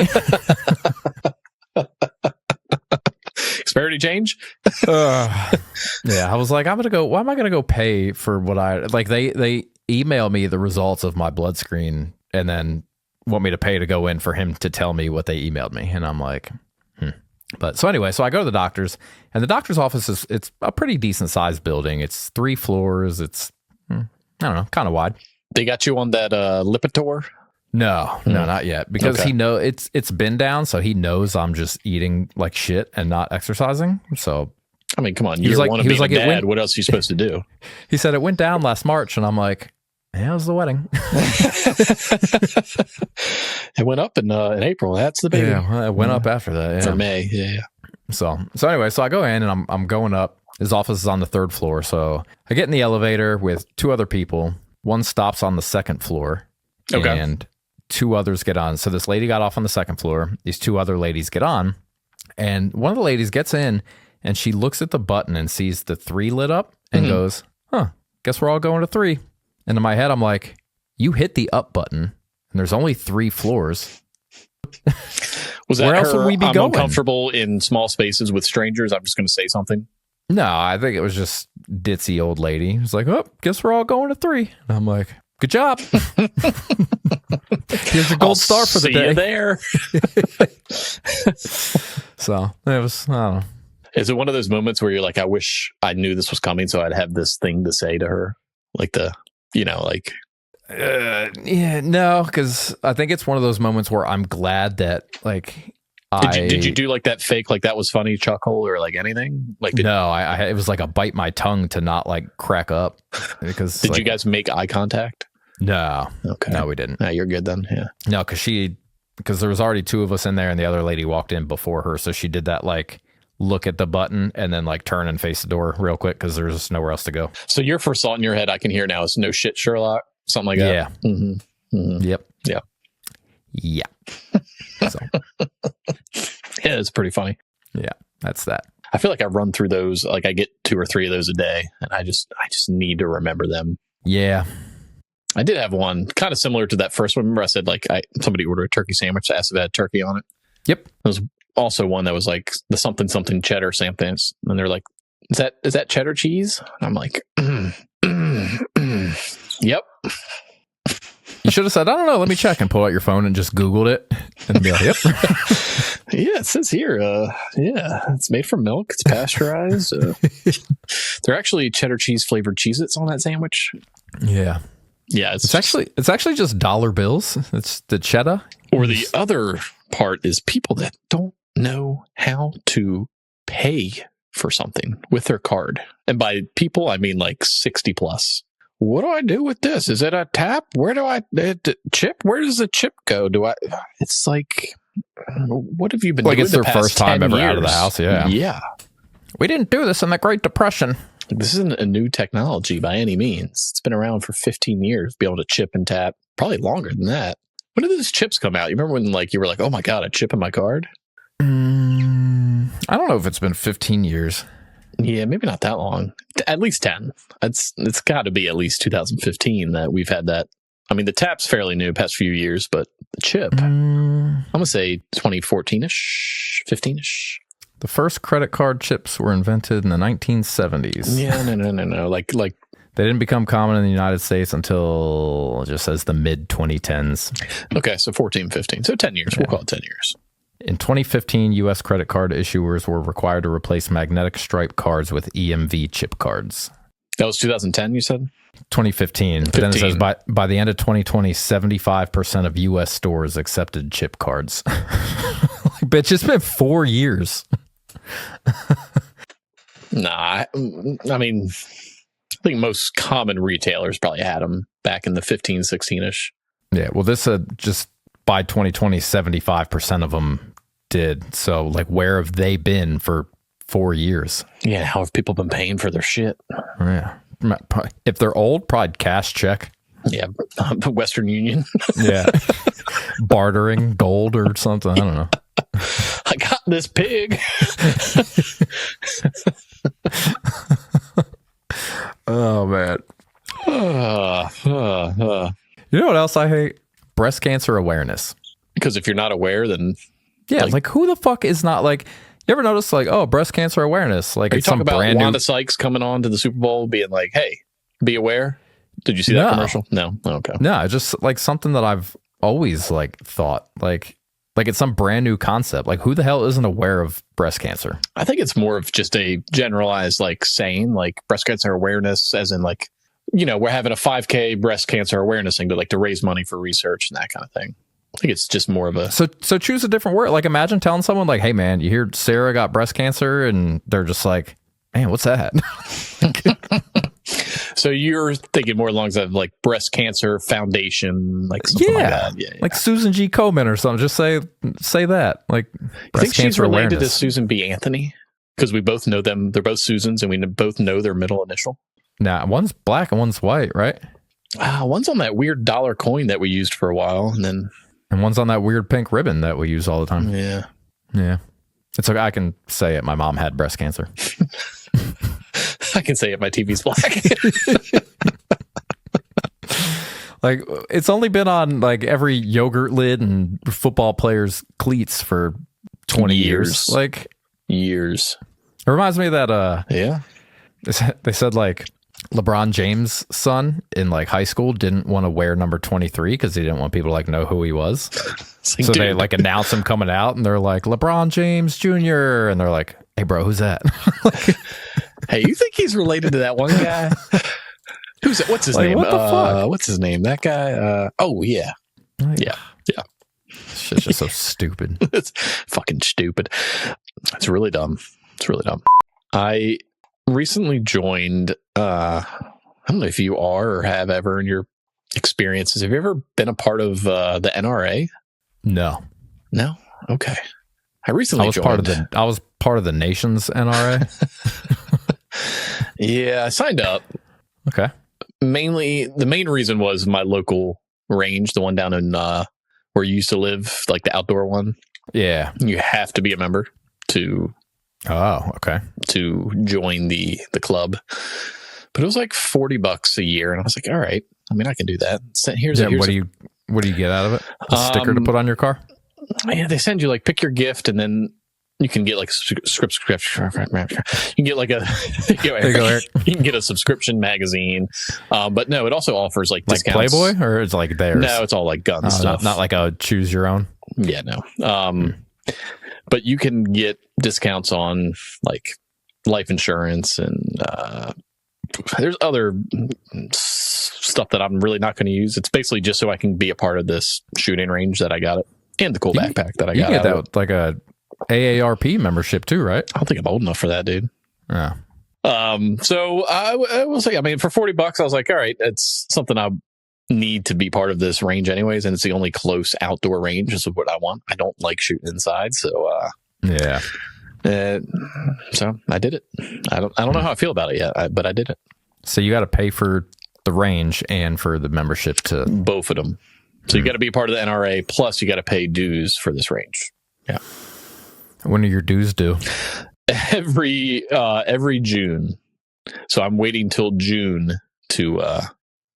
Expiry change? Yeah, I was like, why am I gonna go pay for what they email me the results of my blood screen and then want me to pay to go in for him to tell me what they emailed me. And I'm like, But so anyway, so I go to the doctor's, and the doctor's office it's a pretty decent sized building. It's 3 floors. It's, I don't know, kind of wide. They got you on that Lipitor? No, not yet. Because he it's been down, so he knows I'm just eating like shit and not exercising. So I mean, come on, you want to be a dad. What else are you supposed to do? He said it went down last March, and I'm like, yeah, it was the wedding. It went up in April. That's the baby. Yeah, it went up after that. Yeah. For May. Yeah. So anyway, so I go in and I'm going up. His office is on the 3rd floor. So I get in the elevator with 2 other people. One stops on the 2nd floor. Okay. And 2 others get on. So this lady got off on the 2nd floor. These 2 other ladies get on. And one of the ladies gets in and she looks at the button and sees the 3 lit up and goes, guess we're all going to 3. And in my head, I'm like, you hit the up button and there's only 3 floors. Was that where else would we be going? Uncomfortable in small spaces with strangers? I'm just going to say something. No, I think it was just ditzy old lady. It was like, guess we're all going to 3. And I'm like, good job. Here's your gold star for the day. You there. So it was, I don't know. Is it one of those moments where you're like, I wish I knew this was coming so I'd have this thing to say to her? Like yeah, no, because I think it's one of those moments where I'm glad that like did you do like that fake like that was funny chuckle or like anything? Like no, it was like a bite my tongue to not like crack up because did you guys make eye contact? No, okay, no, we didn't. No, you're good then. Yeah, no, because there was already two of us in there and the other lady walked in before her, so she did that like look at the button and then like turn and face the door real quick because there's just nowhere else to go. So your first thought in your head I can hear now is no shit Sherlock, something like that. Yeah. Mm-hmm. Mm-hmm. Yep. Yeah. So yeah, it's pretty funny. Yeah, that's that. I feel like I run through those, like I get 2 or 3 of those a day, and I just need to remember them. Yeah. I did have one kind of similar to that first one. Remember I said like somebody ordered a turkey sandwich, asked if it had turkey on it. Yep. There was also one that was like the something cheddar sandwich, and they're like, is that cheddar cheese? And I'm like, yep. You should have said, I don't know, let me check, and pull out your phone and just Googled it and be like, yep. Yeah, it says here, yeah, it's made from milk. It's pasteurized. They're actually cheddar cheese flavored Cheez-Its on that sandwich. Yeah. Yeah. It's actually just dollar bills. It's the cheddar. Or the other part is people that don't know how to pay for something with their card. And by people, I mean like 60 plus. What do I do with this? Is it a tap? Where do I chip? Where does the chip go? It's like, what have you been like doing? It's their first time ever out of the house. Yeah. Yeah. We didn't do this in the Great Depression. This isn't a new technology by any means. It's been around for 15 years, be able to chip and tap, probably longer than that. When did those chips come out? You remember when like you were like, oh my God, a chip in my card? I don't know if it's been 15 years. Yeah, maybe not that long. At least 10. It's got to be at least 2015 that we've had that. I mean, the tap's fairly new, past few years, but the chip, I'm going to say 2014-ish, 15-ish. The first credit card chips were invented in the 1970s. Yeah, no. Like they didn't become common in the United States until, it just says the mid 2010s. Okay, so 14, 15. So 10 years. Yeah. We'll call it 10 years. In 2015, U.S. credit card issuers were required to replace magnetic stripe cards with EMV chip cards. That was 2010, you said? 2015. But then it says by the end of 2020, 75% of U.S. stores accepted chip cards. Like, bitch, it's been 4 years. Nah, I mean, I think most common retailers probably had them back in the 15, 16-ish. Yeah, well, this just by 2020, 75% of them did. So, like, where have they been for 4 years? Yeah, how have people been paying for their shit? Yeah. If they're old, probably cash check. Yeah, Western Union. Yeah. Bartering gold or something. I don't know. I got this pig. Oh, man. You know what else I hate? Breast cancer awareness. Because if you're not aware, then... Yeah, like who the fuck is not like... You ever notice like, oh, breast cancer awareness? Like, are you it's some talking about brand Wanda new... Sykes coming on to the Super Bowl being like, hey, be aware? Did you see that commercial? No? Okay. No, it's just like something that I've always like thought like it's some brand new concept. Like, who the hell isn't aware of breast cancer? I think it's more of just a generalized like saying, like breast cancer awareness, as in like, you know, we're having a 5K breast cancer awareness thing to raise money for research and that kind of thing. I think it's just more of a... So choose a different word. Like, imagine telling someone like, hey man, you hear Sarah got breast cancer, and they're just like, man, what's that? So you're thinking more along the like breast cancer foundation, like something like that. Yeah, like Susan G. Komen or something. Just say that. Like, I think she's related to Susan B. Anthony, because we both know them. They're both Susans, and we both know their middle initial. Nah, one's black and one's white, right? One's on that weird dollar coin that we used for a while, and one's on that weird pink ribbon that we use all the time. Yeah. It's okay. I can say it. My mom had breast cancer. I can say it. My TV's black. Like, it's only been on like every yogurt lid and football players' cleats for 20 years. Like, years. It reminds me of that. Yeah. They said like LeBron James' son in like high school didn't want to wear number 23 because he didn't want people to like know who he was. So they like announce him coming out, and they're like LeBron James Jr. and they're like, Hey, bro, who's that? Hey, you think he's related to that one guy? Who's that? What's his name? What the fuck? What's his name? That guy? Oh, yeah. Yeah. Shit's just so stupid. It's fucking stupid. It's really dumb. I recently joined, I don't know if you are or have ever in your experiences. Have you ever been a part of the NRA? No. No? Okay. I recently joined. I was part of the nation's NRA. Yeah, I signed up. Okay. The main reason was my local range, the one down in where you used to live, like the outdoor one. Yeah. You have to be a member to join the club. But it was like $40 a year, and I was like, all right. I mean, I can do that. What do you get out of it? A sticker to put on your car? Yeah, they send you like pick your gift, and then you can get like subscription. You can get like a you can get a subscription magazine. But no, it also offers like discounts. Playboy, or it's like theirs? No, it's all like gun stuff. Not like a choose your own. Yeah, no. But you can get discounts on like life insurance, and there's other stuff that I'm really not going to use. It's basically just so I can be a part of this shooting range that I got it, and the cool backpack that I got. You get that like a AARP membership too, right? I don't think I'm old enough for that, dude. Yeah. So I will say, I mean, for $40, I was like, all right, it's something I need to be part of this range anyways, and it's the only close outdoor range is what I want. I don't like shooting inside, so yeah. So I did it. I don't know how I feel about it yet, but I did it. So you got to pay for the range and for the membership to both of them. So you got to be part of the NRA, plus you got to pay dues for this range. Yeah. When are your dues due? Every June. So I'm waiting till June to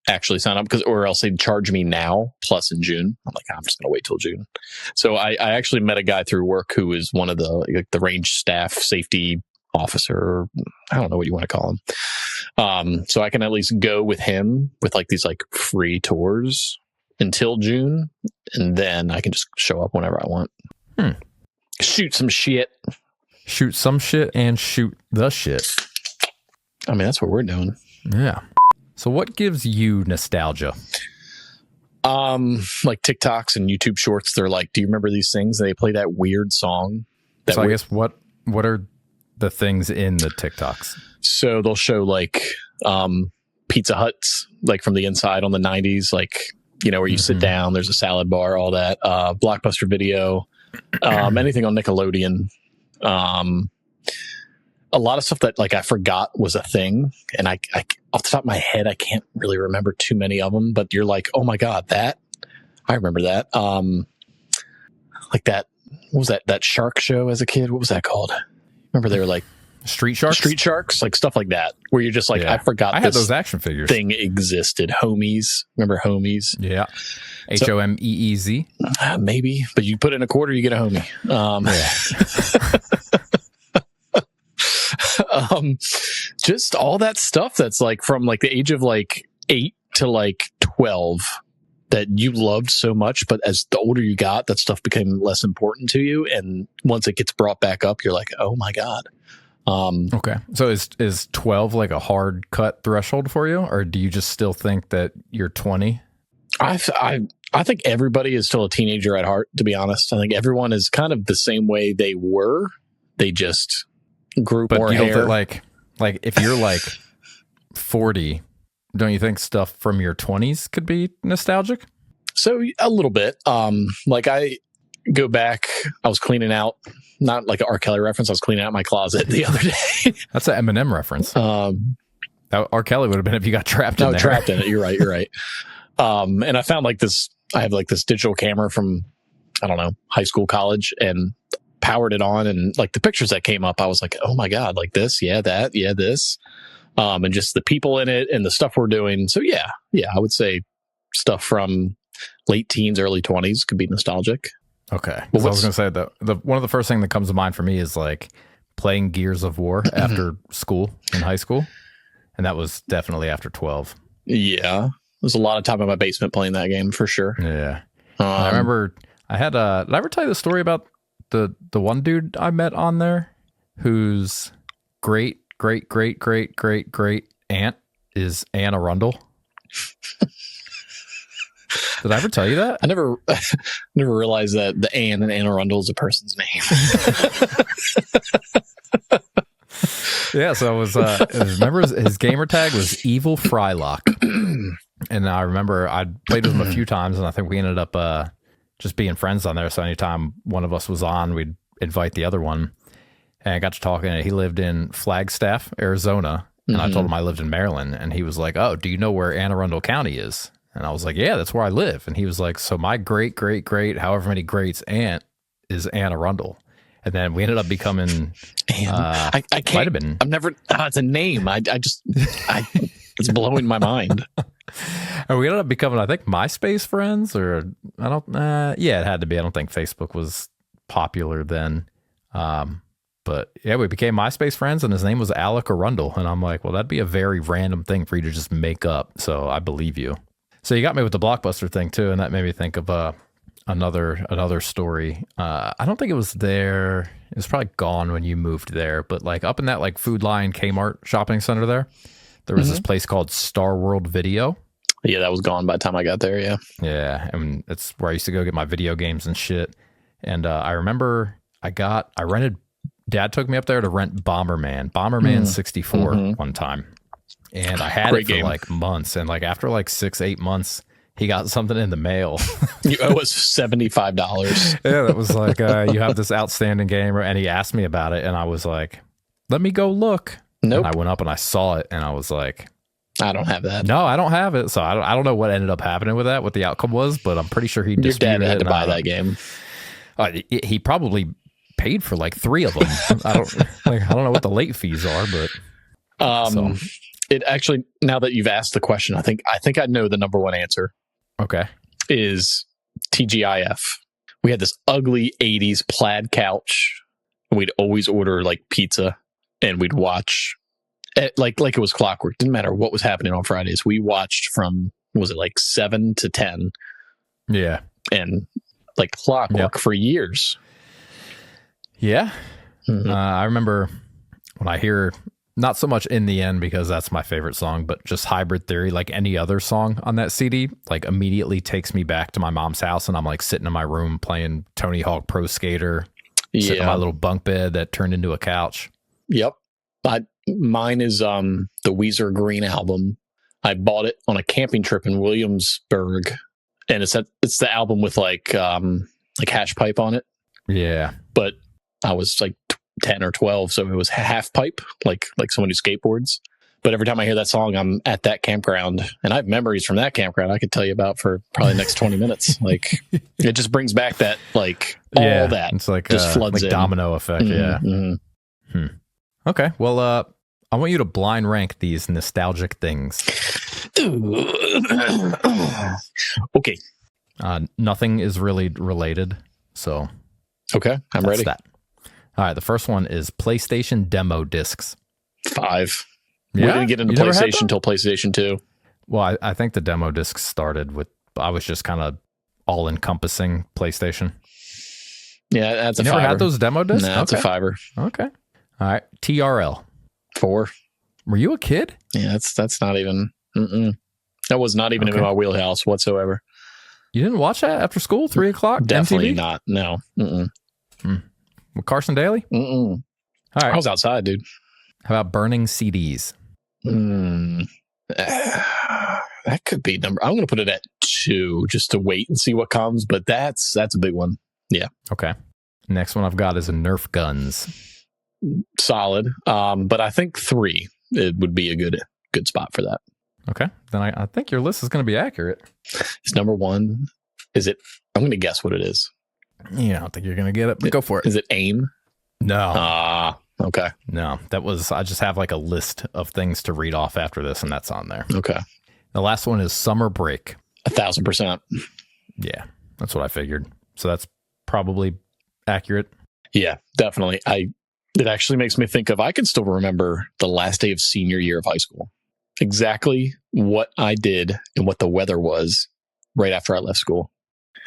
actually sign up, or else they'd charge me now plus in June. I'm like, I'm just gonna wait till June. So I actually met a guy through work who is one of the range staff safety officer. I don't know what you want to call him. So I can at least go with him with like these like free tours until June, and then I can just show up whenever I want. Shoot some shit. Shoot some shit and shoot the shit. I mean, that's what we're doing. Yeah. So what gives you nostalgia? Like TikToks and YouTube shorts. They're like, do you remember these things? They play that weird song. I guess what are the things in the TikToks? So they'll show like Pizza Huts, like from the inside on the 90s, like, you know, where you sit down, there's a salad bar, all that. Blockbuster Video, anything on Nickelodeon. A lot of stuff that like I forgot was a thing, and I off the top of my head I can't really remember too many of them. But you're like, oh my god, I remember that. Like that. What was that shark show as a kid? What was that called? Remember they were like Street Sharks, like stuff like that, where you're just like, I forgot. I had those action figures. Thing existed. Homies, remember Homies? Yeah. HOMEEZ. Maybe, but you put in a quarter, you get a homie. Just all that stuff that's like from like the age of like 8 to like 12 that you loved so much, but as the older you got, that stuff became less important to you. And once it gets brought back up, you're like, oh my God. Okay. So is 12 like a hard cut threshold for you, or do you just still think that you're 20? I think everybody is still a teenager at heart, to be honest. I think everyone is kind of the same way they were. They just grew more hair. Don't think like if you're like 40, don't you think stuff from your 20s could be nostalgic? So a little bit. Like I go back, I was cleaning out, not like an R. Kelly reference. I was cleaning out my closet the other day. That's an Eminem reference. R. Kelly would have been if you got trapped in there. Trapped in it. You're right. And I found like this, I have like this digital camera from, I don't know, high school, college, and powered it on. And like the pictures that came up, I was like, oh my God, like this, yeah, that, yeah, this. And just the people in it and the stuff we're doing. So yeah, I would say stuff from late teens, early 20s could be nostalgic. Okay. Well, I was going to say the one of the first thing that comes to mind for me is like playing Gears of War after school in high school. And that was definitely after 12. Yeah. There's a lot of time in my basement playing that game for sure. Yeah. I remember I had did I ever tell you the story about the one dude I met on there whose great aunt is Anne Arundel? Did I ever tell you that? I never realized that the Anne in Anne Arundel is a person's name. Yeah, so it was, remember his gamer tag was Evil Frylock. And I remember I'd played with him a few times, and I think we ended up just being friends on there. So anytime one of us was on, we'd invite the other one. And I got to talking, and he lived in Flagstaff, Arizona. And I told him I lived in Maryland. And he was like, oh, do you know where Anne Arundel County is? And I was like, yeah, that's where I live. And he was like, so my great, however many greats aunt is Anne Arundel. And then we ended up becoming. I can't. Might have been. I've never. It's a name. It's blowing my mind. And we ended up becoming, I think, MySpace friends, or I don't. Yeah, it had to be. I don't think Facebook was popular then. But yeah, we became MySpace friends, and his name was Alec Arundel. And I'm like, well, that'd be a very random thing for you to just make up. So I believe you. So you got me with the Blockbuster thing too, and that made me think of another story. I don't think it was there. It was probably gone when you moved there, but like up in that like Food Lion Kmart shopping center there was this place called Star World Video. Yeah, that was gone by the time I got there. Yeah. Yeah. And it's where I used to go get my video games and shit. And I remember I rented, Dad took me up there to rent Bomberman 64 one time. And I had Great it for game. like months. And like after like 6-8 months, he got something in the mail. You owe us $75. Yeah, that was like, you have this outstanding game. And he asked me about it. And I was like, let me go look. Nope. And I went up and I saw it. And I was like, I don't have that. no, I don't have it. So I don't know what ended up happening with that, what the outcome was. But I'm pretty sure he Your disputed dad had it. to buy that game. He probably paid for like 3 of them. I don't know what the late fees are, but It actually, now that you've asked the question, I think I know the number one answer. Okay. Is TGIF. We had this ugly 80s plaid couch, and we'd always order like pizza, and we'd watch like it was clockwork. Didn't matter what was happening on Fridays. We watched from, was it like 7 to 10? Yeah. And like clockwork for years. Yeah. I remember when I hear, not so much In the End because that's my favorite song, but just Hybrid Theory, like any other song on that CD, like immediately takes me back to my mom's house, and I'm like sitting in my room playing Tony Hawk Pro Skater, sitting on my little bunk bed that turned into a couch. Yep. Mine is the Weezer Green album. I bought it on a camping trip in Williamsburg, and it's the album with like hash pipe on it. Yeah. But I was like 10 or 12, so it was half pipe, like someone who skateboards. But every time I hear that song, I'm at that campground, and I have memories from that campground I could tell you about for probably the next 20 minutes. Like, it just brings back that, like, all that. It's like just floods like in. domino effect. Yeah. Okay. Well, I want you to blind rank these nostalgic things. Okay. Nothing is really related, so Okay, I'm ready. That. All right, the first one is PlayStation demo discs. 5. Yeah? We didn't get into You never had PlayStation them? until PlayStation 2. Well, I think the demo discs started with, I was just kind of all-encompassing PlayStation. Yeah, that's You a never 5. had those demo discs? No, that's a 5. Okay. All right, TRL. 4. Were you a kid? Yeah, that's not even. That was not even in my wheelhouse whatsoever. You didn't watch that after school, 3 o'clock? Definitely MTV? not. No. With Carson Daly? All right. I was outside, dude. How about burning CDs? That could be number. I'm going to put it at 2 just to wait and see what comes. But that's a big one. Yeah. Okay. Next one I've got is a Nerf guns. Solid. But I think 3 it would be a good spot for that. Okay. Then I think your list is going to be accurate. Is number 1? Is it? I'm going to guess what it is. Yeah, I don't think you're going to get it, but go for it. Is it AIM? No. Okay. No, I just have like a list of things to read off after this, and that's on there. Okay. The last one is Summer Break. 1,000%. Yeah, that's what I figured. So that's probably accurate. Yeah, definitely. It actually makes me think of, I can still remember the last day of senior year of high school. Exactly what I did and what the weather was right after I left school.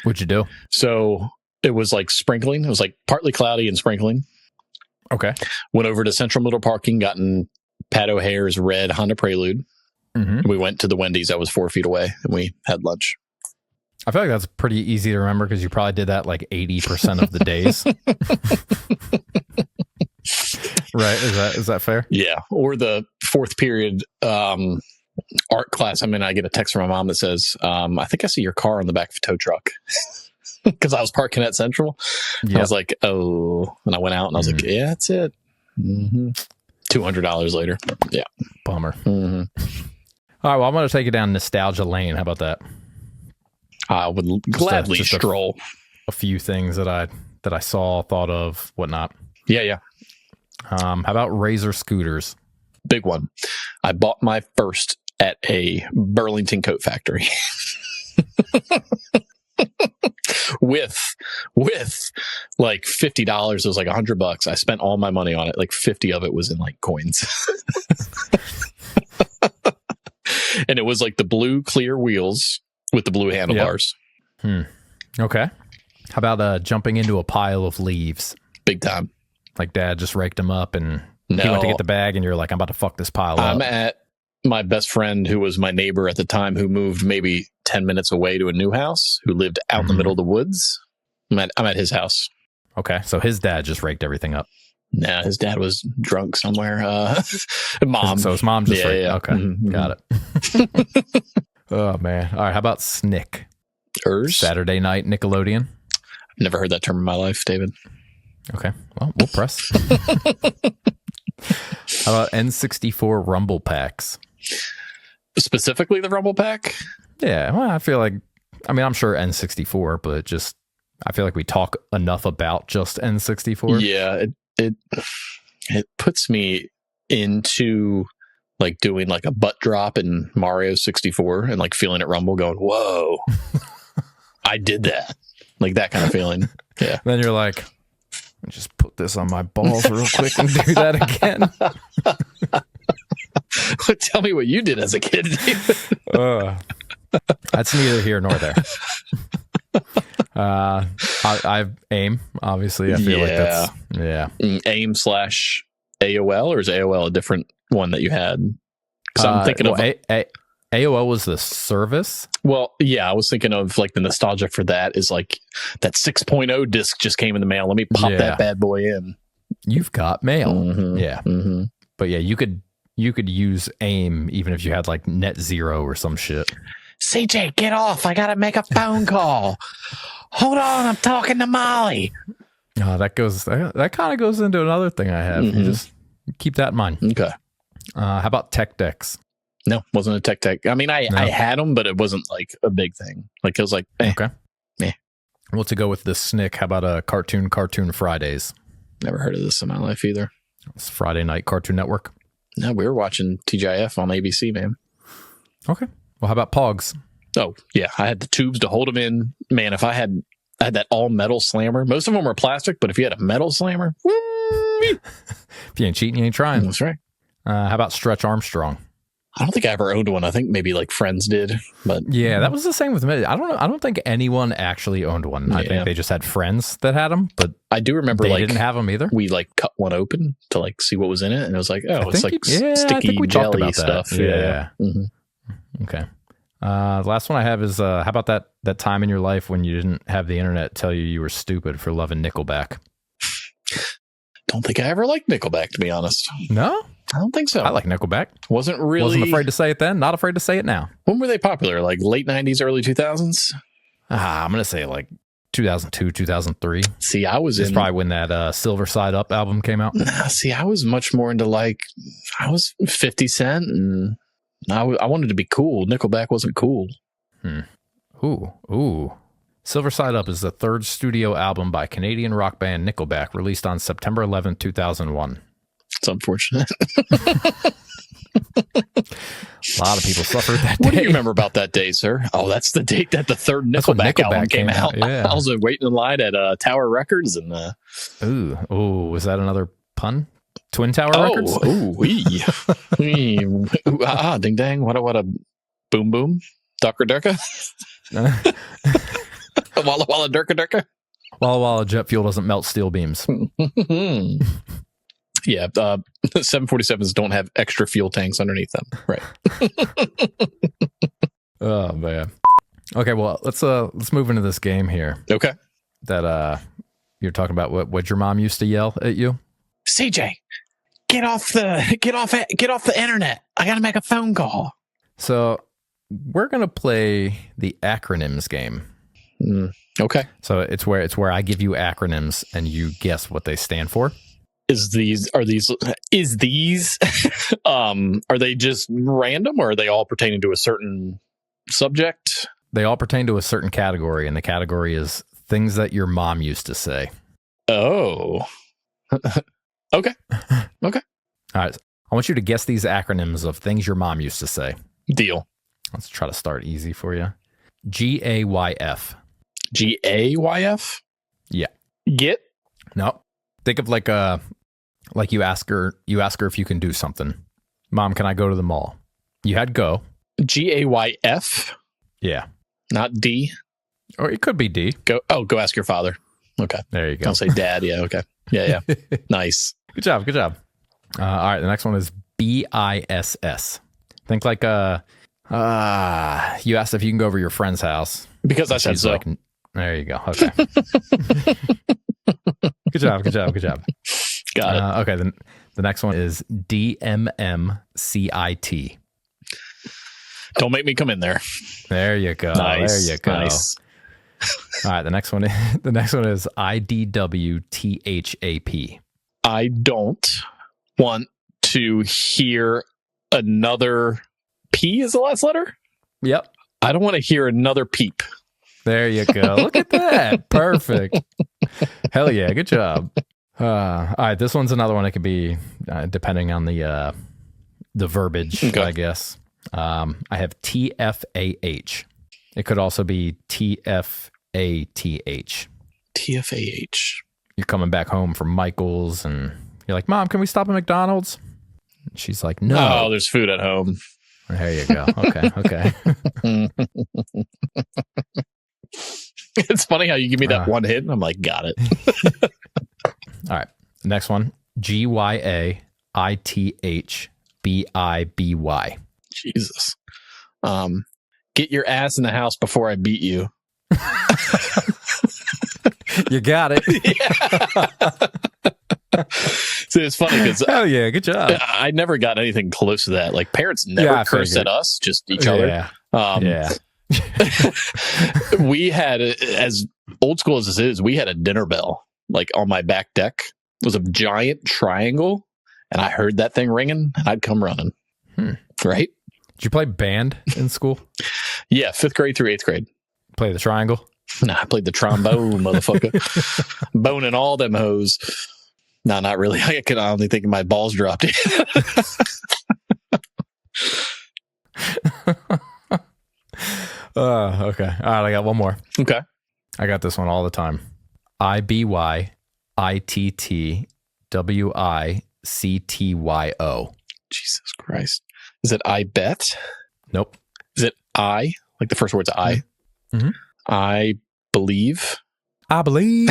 What'd you do? So it was like sprinkling. It was like partly cloudy and sprinkling. Okay. Went over to Central Middle Parking, gotten Pat O'Hare's red Honda Prelude. Mm-hmm. We went to the Wendy's that was 4 feet away, and we had lunch. I feel like that's pretty easy to remember because you probably did that like 80% of the days. Right? Is that fair? Yeah. Or the fourth period art class. I mean, I get a text from my mom that says, I think I see your car on the back of a tow truck. Because I was parking at Central. Yep. I was like, oh. And I went out and I was like, yeah, that's it. Mm-hmm. $200 later. Yeah. Bummer. Mm-hmm. All right. Well, I'm going to take it down nostalgia lane. How about that? I would gladly just stroll. A few things that I saw, thought of, whatnot. Yeah. How about Razor scooters? Big one. I bought my first at a Burlington coat factory. with like $50. It was like $100. I spent all my money on it. Like 50 of it was in like coins. And it was like the blue clear wheels with the blue handlebars. Yep. Okay. How about jumping into a pile of leaves? Big time. Like dad just raked them up and he went to get the bag and you're like, I'm about to fuck this pile up. I'm at my best friend who was my neighbor at the time who moved maybe 10 minutes away to a new house, who lived out in the middle of the woods. I'm at his house. Okay. So his dad just raked everything up. Nah, his dad was drunk somewhere. Mom. So his mom just raked. Yeah. Okay. Mm-hmm. Got it. Oh, man. All right. How about Snick? Saturday night Nickelodeon? Never heard that term in my life, David. Okay. Well, we'll press. How about N64 Rumble Packs? Specifically the Rumble Pack? Yeah. Well, I feel like, I'm sure N64, but just, I feel like we talk enough about just N64. Yeah. It puts me into like doing like a butt drop in Mario 64 and like feeling it rumble going, whoa, I did that. Like that kind of feeling. Yeah. Then you're like, just put this on my balls real quick and do that again. Tell me what you did as a kid. That's neither here nor there. I aim, obviously. I feel like that's, yeah. AIM / AOL, or is AOL a different one that you had? Because I'm thinking of AOL was the service. Well, yeah, I was thinking of like the nostalgia for that is like that 6.0 disc just came in the mail. Let me pop that bad boy in. You've got mail. Mm-hmm. Yeah. Mm-hmm. But yeah, you could use AIM even if you had like Net Zero or some shit. CJ, get off. I got to make a phone call. Hold on. I'm talking to Molly. That kind of goes into another thing I have. Mm-hmm. You just keep that in mind. Okay. How about tech decks? No, wasn't a tech. I mean, I had them, but it wasn't like a big thing. Like it was like, okay. Well, to go with the Snick, how about a Cartoon Fridays? Never heard of this in my life either. It's Friday night Cartoon Network. No, we were watching TGIF on ABC, man. Okay. Well, how about Pogs? Oh, yeah. I had the tubes to hold them in. Man, if I had that all metal slammer, most of them were plastic, but if you had a metal slammer, woo! If you ain't cheating, you ain't trying. That's right. How about Stretch Armstrong? I don't think I ever owned one. I think maybe like friends did, but yeah, that was the same with me. I don't think anyone actually owned one. Yeah. I think they just had friends that had them, but I do remember they didn't have them either. We like cut one open to like see what was in it, and it was like, oh, it's like sticky jelly stuff. Yeah. Mm-hmm. Okay. The last one I have is how about that time in your life when you didn't have the internet tell you were stupid for loving Nickelback? Don't think I ever liked Nickelback, to be honest. No? I don't think so. I like Nickelback. Wasn't afraid to say it then. Not afraid to say it now. When were they popular? Like late 90s, early 2000s? I'm going to say like 2002, 2003. See, It's probably when that Silver Side Up album came out. See, I was much more into I was 50 Cent and I wanted to be cool. Nickelback wasn't cool. Ooh. Silver Side Up is the third studio album by Canadian rock band Nickelback, released on September 11, 2001. It's unfortunate. A lot of people suffered that day. What do you remember about that day, sir? Oh, that's the date that the third Nickelback album came out. Yeah. I was waiting in line at Tower Records. And Ooh, was that another pun? Twin Tower Records? Ding dang. What a boom boom. Ducka Durka. Walla Walla Durka Durka. Walla Walla jet fuel doesn't melt steel beams. Yeah, 747s don't have extra fuel tanks underneath them. Right. Oh man. Okay, well let's move into this game here. Okay. That you're talking about what your mom used to yell at you. CJ, get off the internet. I gotta make a phone call. So we're gonna play the acronyms game. Okay. So it's where I give you acronyms and you guess what they stand for. Are these are they just random, or are they all pertaining to a certain subject? They all pertain to a certain category, and the category is things that your mom used to say. Oh. Okay. Okay. All right. I want you to guess these acronyms of things your mom used to say. Deal. Let's try to start easy for you. GAYF. GAYF? Yeah. Get? No. Think of like you ask her if you can do something. Mom, can I go to the mall? You had go. GAYF? Yeah. Not D? Or it could be D. Go ask your father. Okay. There you go. I'll say dad. Yeah. Okay. Yeah. Nice. Good job. All right. The next one is BISS. Think like you asked if you can go over to your friend's house. Because I said She's so. like, there you go. Okay. Good job. Got it. Okay. Then the next one is DMMCIT. Don't make me come in there. There you go. Nice. There you go. Nice. All right. The next one is IDWTHAP. I don't want to hear another P is the last letter. Yep. I don't want to hear another peep. There you go. Look at that. Perfect. Hell yeah. Good job. All right. This one's another one. It could be depending on the verbiage, Okay. I guess. I have TFAH. It could also be TFATH. TFAH. You're coming back home from Michael's and you're like, Mom, can we stop at McDonald's? And she's like, no. Oh, there's food at home. There you go. Okay. It's funny how you give me that one hit and I'm like, got it. All right. Next one. GYAITHBIBY. Jesus. Get your ass in the house before I beat you. You got it. So it's funny because Hell yeah, good job. I never got anything close to that. Like parents never cursed at us, just each other. Yeah. We had, as old school as this is, we had a dinner bell like on my back deck. It was a giant triangle, and I heard that thing ringing, and I'd come running. Right? Did you play band in school? Yeah, 5th grade through 8th grade. Play the triangle? Nah, I played the trombone, motherfucker. Boning all them hoes. No, not really. I can only think my balls dropped. Okay. All right, I got one more. Okay. I got this one all the time. IBYITTWICTYO. Jesus Christ. Is it I bet? Nope. Is it I? Like the first word's I? Mm-hmm. I believe? I believe.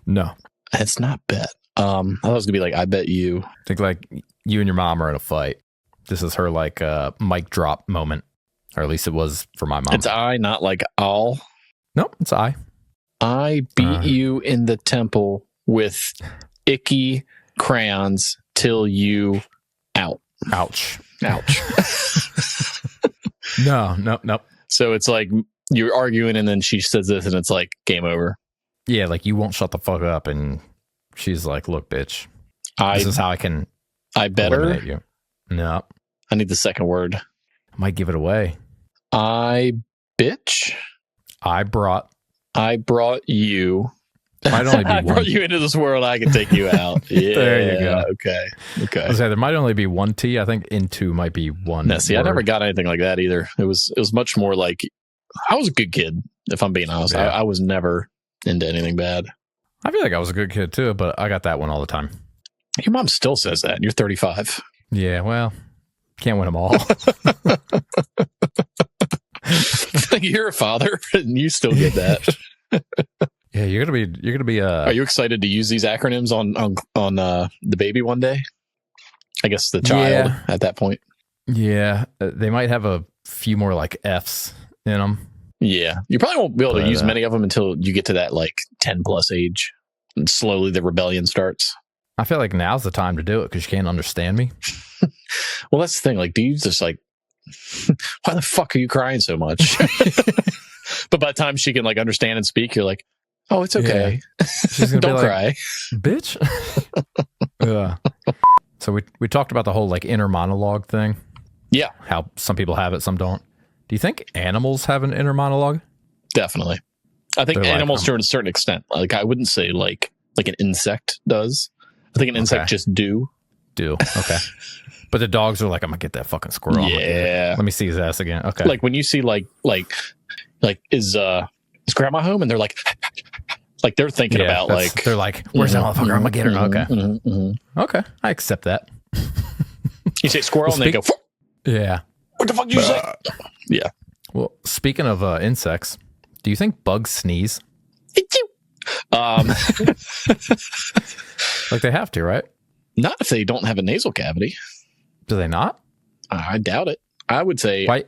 No. It's not bet. I thought it was gonna be like I bet you. Think like you and your mom are in a fight. This is her like mic drop moment. Or at least it was for my mom. It's I, not like I'll. Nope, it's I. I beat you in the temple with icky crayons till you out. Ouch. No. So it's like you're arguing and then she says this and it's like game over. Yeah, like you won't shut the fuck up, and she's like, "Look, bitch, this is how I can eliminate you." No, I need the second word. I might give it away. I bitch. I brought you. Might only be I one. brought you into this world. I can take you out. Yeah, There you go. Okay. I was say there might only be one T. I think into might be one. No, see, word. I never got anything like that either. It was much more like I was a good kid. If I'm being honest, Yeah. I was never into anything bad. I feel like I was a good kid too, but I got that one all the time. Your mom still says that. You're 35. Yeah, well, can't win them all. You're a father, and you still get that. Yeah, you're gonna be Are you excited to use these acronyms on the baby one day? I guess the child at that point. Yeah, they might have a few more like F's in them. Yeah, you probably won't be able to use many of them until you get to that like 10 plus age, and slowly the rebellion starts. I feel like now's the time to do it because you can't understand me. Well, that's the thing. Like, dude's just like, why the fuck are you crying so much? But by the time she can like understand and speak, you're like, oh, it's okay. Yeah. She's gonna Don't be like, cry, bitch. Yeah. So we talked about the whole like inner monologue thing. Yeah, How some people have it, some don't. Do you think animals have an inner monologue? definitely. I think They're animals like, to a certain extent. Like, I wouldn't say like an insect does. I think an insect just do. Okay. But the dogs are like, I'm gonna get that fucking squirrel. Yeah. Let me see his ass again. Okay. Like when you see like is grandma home, and they're like they're thinking about like, they're like, where's that motherfucker? I'm gonna get her. Okay. Okay. I accept that. You say squirrel, and they go, Yeah. what the fuck did you say? Yeah. Well, speaking of insects, do you think bugs sneeze? Like they have to, right? Not if they don't have a nasal cavity. Do they not? I doubt it. I would say Why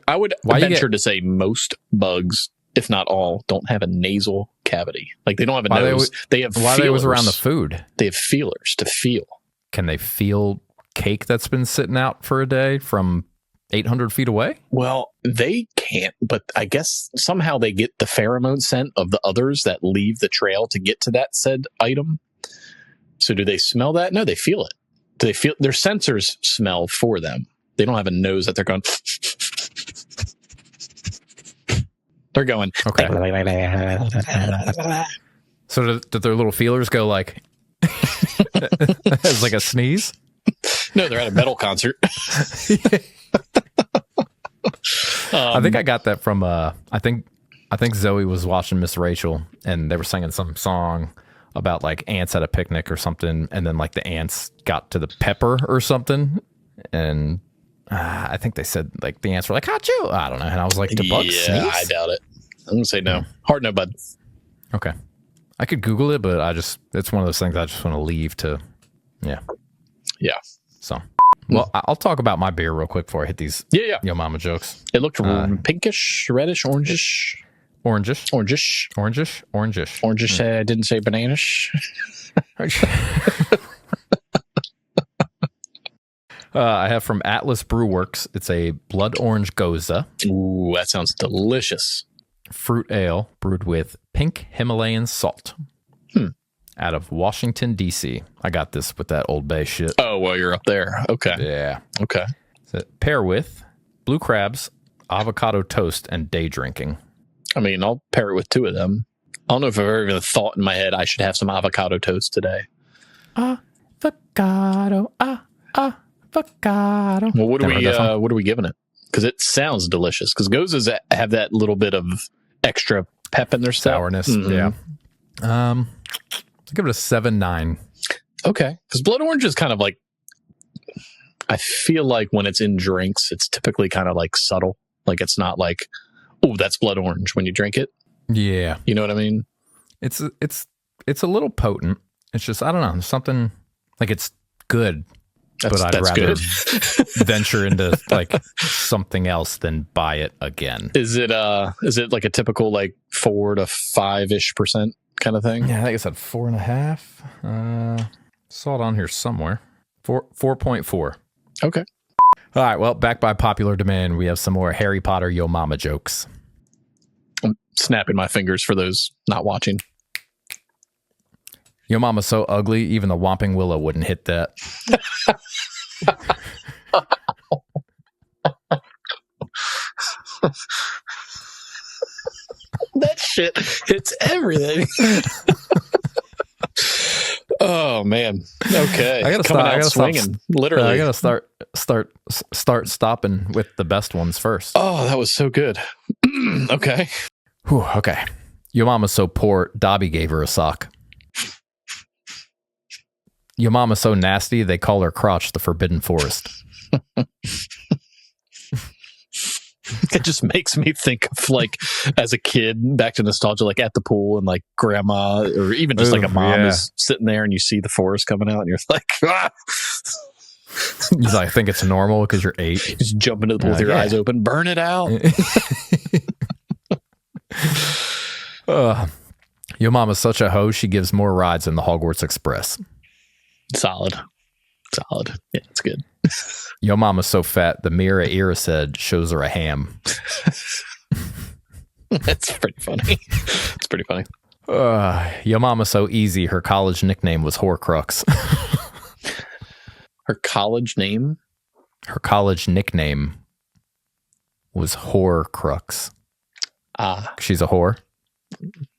venture to say most bugs, if not all, don't have a nasal cavity. Like they don't have a nose. They have why feelers. they was around the food. They have feelers to feel. Can they feel cake that's been sitting out for a day from 800 feet away? Well, they can't, but I guess somehow they get the pheromone scent of the others that leave the trail to get to that said item. So do they smell that? No, they feel it. Do they feel their sensors smell for them? They don't have a nose that they're going. They're going. Okay. So did their little feelers go like as like a sneeze? No, they're at a metal concert. I think I got that from I think Zoe was watching Miss Rachel and they were singing some song about like ants at a picnic or something, and then like the ants got to the pepper or something, and I think they said like the ants were like "Achoo!" I don't know, and I was like, "Do bugs sneeze?" I doubt it. I'm gonna say no. Hard no, bud. Okay, I could Google it, but it's one of those things I just want to leave to, yeah. So, well, I'll talk about my beer real quick before I hit these Yo Mama jokes. It looked pinkish, reddish, orangish. Orangish. I didn't say bananish. I have from Atlas Brew Works. It's a blood orange goza. Ooh, that sounds delicious. Fruit ale brewed with pink Himalayan salt. Out of Washington, D.C. I got this with that Old Bay shit. Oh, well, you're up there. Okay. Yeah. Okay. So, pair with blue crabs, avocado toast, and day drinking. I mean, I'll pair it with two of them. I don't know if I've ever even thought in my head I should have some avocado toast today. Avocado. Well, what are we giving it? Because it sounds delicious. Because gozas have that little bit of extra pep in their stuff. Sourness. Yeah. I'll give it a 7.9. Okay. Because blood orange is kind of like, I feel like when it's in drinks, it's typically kind of like subtle. Like it's not like, oh, that's blood orange when you drink it. Yeah. You know what I mean? It's a little potent. It's just, I don't know, something like it's good. But I'd rather venture into like something else than buy it again. Is it like a typical like 4 to 5% kind of thing? Yeah, I think it's at 4.5. Saw it on here somewhere. 4.4. Okay. All right. Well, back by popular demand, we have some more Harry Potter Yo Mama jokes. I'm snapping my fingers for those not watching. Yo Mama's so ugly, even the Whomping Willow wouldn't hit that. That shit hits everything. Oh man. Okay. I gotta Coming out swinging. Literally. I gotta start stopping with the best ones first. Oh, that was so good. Okay. Whew, okay. Your mama's so poor, Dobby gave her a sock. Your mama's so nasty, they call her crotch the Forbidden Forest. It just makes me think of like as a kid, back to nostalgia, like at the pool and like grandma or even just like a mom is sitting there and you see the forest coming out and you're like, ah! He's like, I think it's normal because you're 8. Just jump into the pool with your eyes open, burn it out. Your mama's such a hoe, she gives more rides than the Hogwarts Express. Solid. Yeah, it's good. Your mama's so fat, the mirror at Ira said shows her a ham. That's pretty funny. It's pretty funny. Your mama's so easy, her college nickname was Horcrux. Her college name? Her college nickname was Horcrux. She's a whore.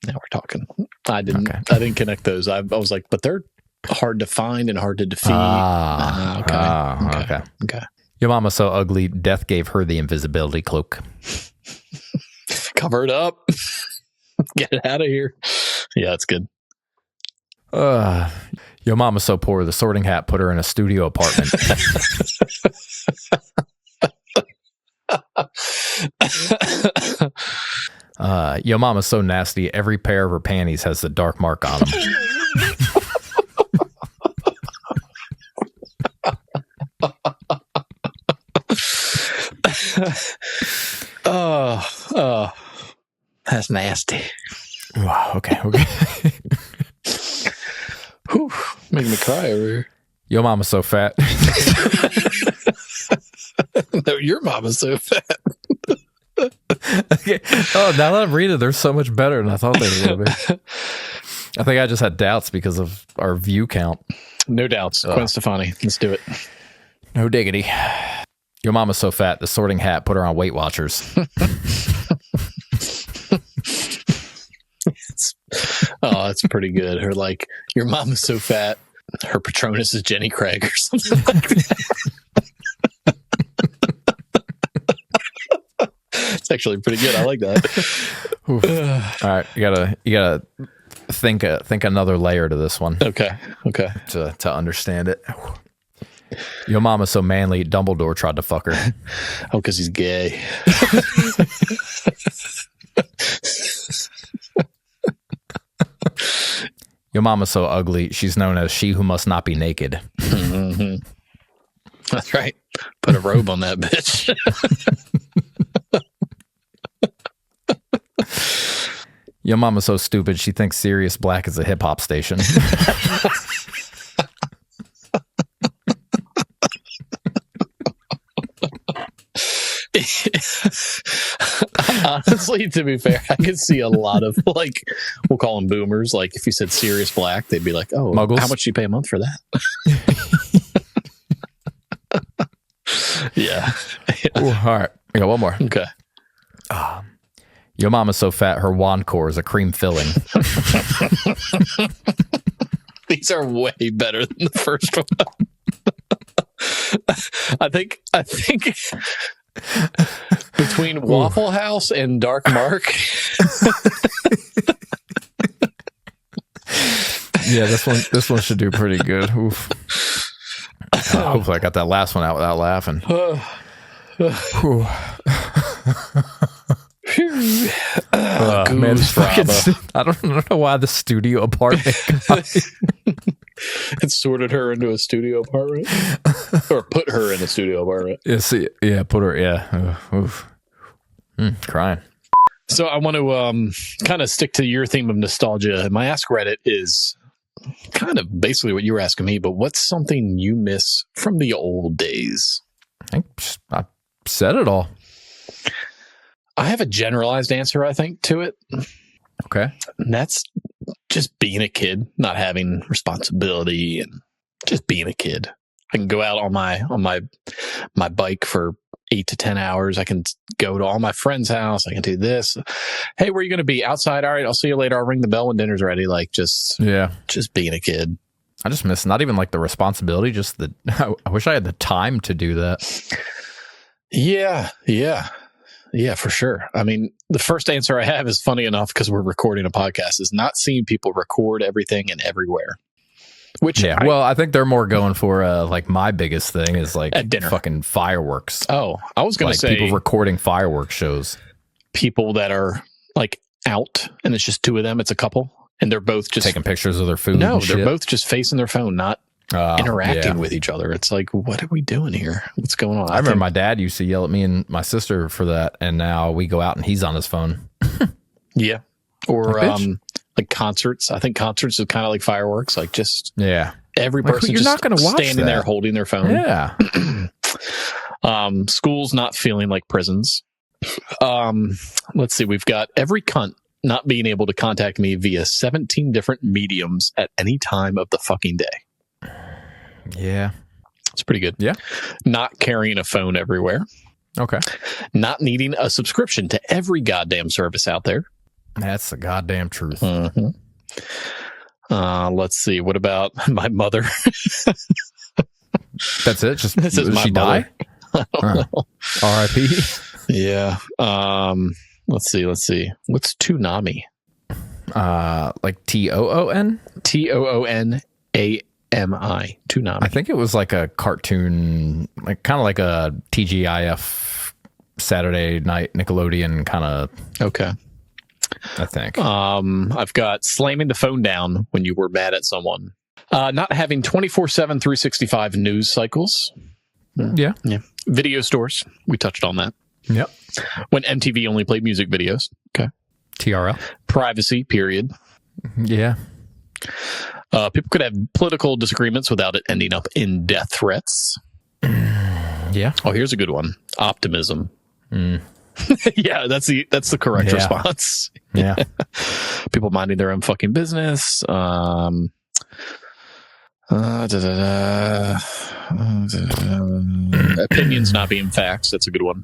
Now we're talking. I didn't connect those. I was like, but they're hard to find and hard to defeat. Okay. Your mama's so ugly, death gave her the invisibility cloak. Cover it up. Get it out of here. Yeah, that's good. Your mama's so poor, the Sorting Hat put her in a studio apartment. Your mama's so nasty, every pair of her panties has the dark mark on them. Oh, that's nasty. Wow, okay. Whew, making me cry over here. Your mama's so fat. No, your mama's so fat. Okay. Oh, now that I'm reading, they're so much better than I thought they were going to be. I think I just had doubts because of our view count. No doubts. Gwen Stefani. Let's do it. No diggity. Your mama's so fat, the Sorting Hat put her on Weight Watchers. That's pretty good. Her like, your mama's so fat, her Patronus is Jenny Craig or something like that. It's actually pretty good. I like that. All right, you gotta think another layer to this one. Okay. To understand it. Your mama's so manly, Dumbledore tried to fuck her. Oh, because he's gay. Your mama's so ugly, she's known as she who must not be naked. Mm-hmm. That's right. Put a robe on that bitch. Your mama's so stupid, she thinks Sirius Black is a hip-hop station. Honestly, to be fair, I could see a lot of like, we'll call them boomers. Like if you said Sirius Black, they'd be like, "Oh, Muggles? How much do you pay a month for that?" Yeah. Ooh, all right, I got one more. Okay. Your mama's so fat, her wand core is a cream filling. These are way better than the first one. I think between Waffle House and Dark Mark. Yeah, this one should do pretty good. Oof. Hopefully I got that last one out without laughing. Man, I don't know why the studio apartment it sorted her into a studio apartment or put her in a studio apartment. Put her crying. So I want to kind of stick to your theme of nostalgia. My Ask Reddit is kind of basically what you were asking me, but what's something you miss from the old days? I said it all. I have a generalized answer, I think, to it. Okay. And that's just being a kid, not having responsibility and just being a kid. I can go out on my bike for 8 to 10 hours. I can go to all my friends' house. I can do this. Hey, where are you going to be? Outside? All right, I'll see you later. I'll ring the bell when dinner's ready. Like just being a kid. I just miss not even like the responsibility, just I wish I had the time to do that. Yeah, for sure. I mean, the first answer I have is funny enough because we're recording a podcast is not seeing people record everything and everywhere. Which I think they're more going for like my biggest thing is like at dinner. fucking fireworks. Oh, I was going like to say people recording fireworks shows. People that are like out and it's just two of them. It's a couple and they're both just taking pictures of their food. No, and they're shit. both just facing their phone, not interacting with each other. It's like, what are we doing here? What's going on? I remember my dad used to yell at me and my sister for that, and now we go out and he's on his phone. Yeah. Or like concerts. I think concerts is kind of like fireworks. Like just every like, person you're just not gonna watch standing there holding their phone. Yeah. Schools not feeling like prisons. Let's see. We've got every cunt not being able to contact me via 17 different mediums at any time of the fucking day. Yeah. It's pretty good. Yeah. Not carrying a phone everywhere. Okay. Not needing a subscription to every goddamn service out there. That's the goddamn truth. Mm-hmm. Let's see. What about my mother? That's it? Just this is my she mother. die? R.I.P. Yeah. Let's see. What's Toonami? Like Toon? Toonami. Toonami. I think it was like a cartoon, like kind of like a TGIF Saturday night Nickelodeon kind of. Okay. I think. I've got slamming the phone down when you were mad at someone. Not having 24/7, 365 news cycles. Yeah. Video stores. We touched on that. Yep. When MTV only played music videos. Okay. TRL. Privacy, period. Yeah. People could have political disagreements without it ending up in death threats. Yeah. Oh, here's a good one. Optimism. Yeah, that's the correct response. Yeah. People minding their own fucking business. Opinions not being facts. That's a good one.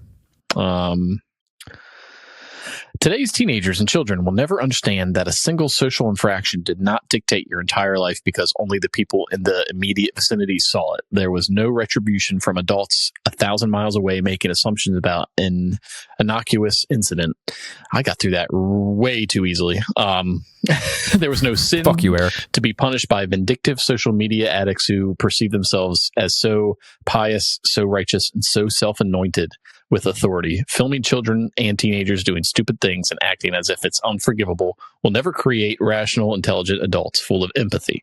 Today's teenagers and children will never understand that a single social infraction did not dictate your entire life because only the people in the immediate vicinity saw it. There was no retribution from adults 1,000 miles away making assumptions about an innocuous incident. I got through that way too easily. There was no sin Fuck you, Eric. to be punished by vindictive social media addicts who perceive themselves as so pious, so righteous, and so self-anointed with authority. Filming children and teenagers doing stupid things and acting as if it's unforgivable will never create rational, intelligent adults full of empathy.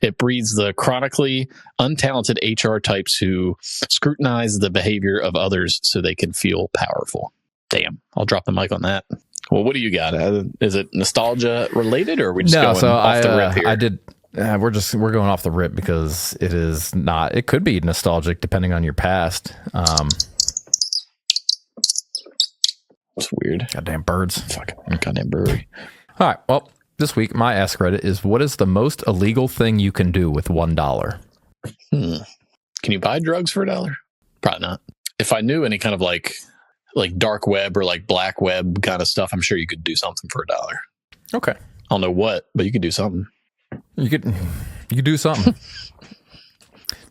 It breeds the chronically untalented HR types who scrutinize the behavior of others so they can feel powerful. Damn, I'll drop the mic on that. Well, what do you got? Is it nostalgia related, or are we just going off the rip here? I did. We're going off the rip because it is not. It could be nostalgic depending on your past. It's weird. Goddamn birds. Fucking goddamn brewery. All right. Well, this week my Ask Reddit is: what is the most illegal thing you can do with $1? Can you buy drugs for $1? Probably not. If I knew any kind of like dark web or like black web kind of stuff, I'm sure you could do something for $1. Okay. I don't know what, but you could do something. You could do something.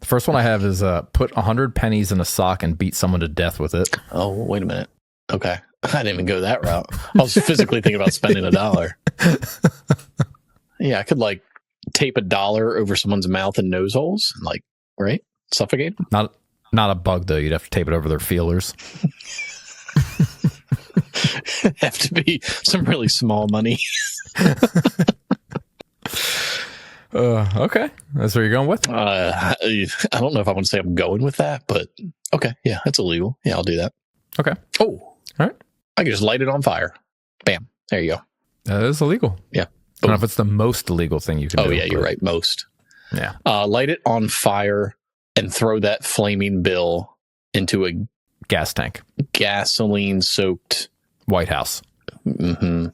The first one I have is put 100 pennies in a sock and beat someone to death with it. Oh, wait a minute. Okay. I didn't even go that route. I was physically thinking about spending $1. Yeah, I could like tape $1 over someone's mouth and nose holes, and like, right? Suffocate. Not a bug though. You'd have to tape it over their feelers. Have to be some really small money. Okay. That's what you're going with? I don't know if I want to say I'm going with that, but okay. Yeah, that's illegal. Yeah, I'll do that. Okay. Oh, all right. I can just light it on fire. Bam. There you go. That is illegal. Yeah. I don't know if it's the most illegal thing you can do. Oh, yeah, you're right. Most. Yeah. Light it on fire and throw that flaming bill into a gas tank. Gasoline-soaked White House. Mm-hmm.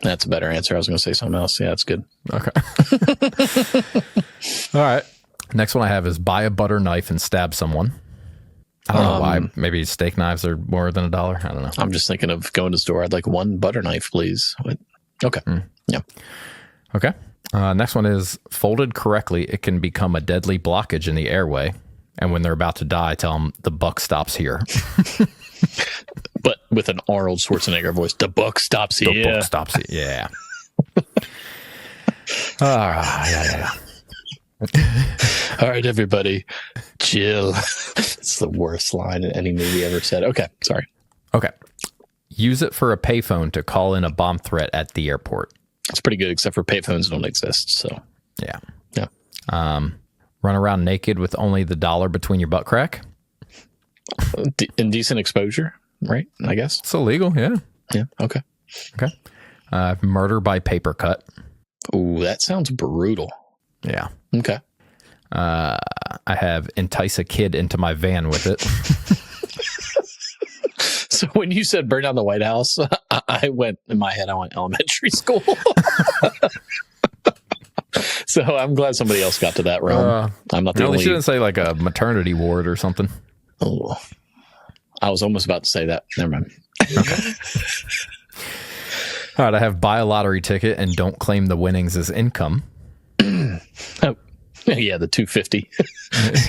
That's a better answer. I was going to say something else. Yeah, that's good. Okay. All right. Next one I have is buy a butter knife and stab someone. I don't know why. Maybe steak knives are more than $1. I don't know. I'm just thinking of going to the store. I'd like one butter knife, please. What? Okay. Yeah. Okay. Next one is folded correctly. It can become a deadly blockage in the airway. And when they're about to die, tell them the buck stops here. But with an Arnold Schwarzenegger voice, the buck stops here. The buck stops here. Yeah. Yeah. All right, everybody, chill. It's the worst line in any movie ever said. Okay, sorry. Okay. Use it for a payphone to call in a bomb threat at the airport. It's pretty good, except for payphones don't exist. So Yeah. yeah. Run around naked with only the dollar between your butt crack. Indecent exposure, right? I guess. It's illegal, yeah. Yeah. Okay. Okay. Murder by paper cut. Ooh, that sounds brutal. Yeah. Okay. I have entice a kid into my van with it. So when you said burn down the White House, I went elementary school. So I'm glad somebody else got to that realm. I'm not the only. You shouldn't say like a maternity ward or something. Oh, I was almost about to say that. Never mind. Okay. All right. I have buy a lottery ticket and don't claim the winnings as income. Oh, yeah, the 250.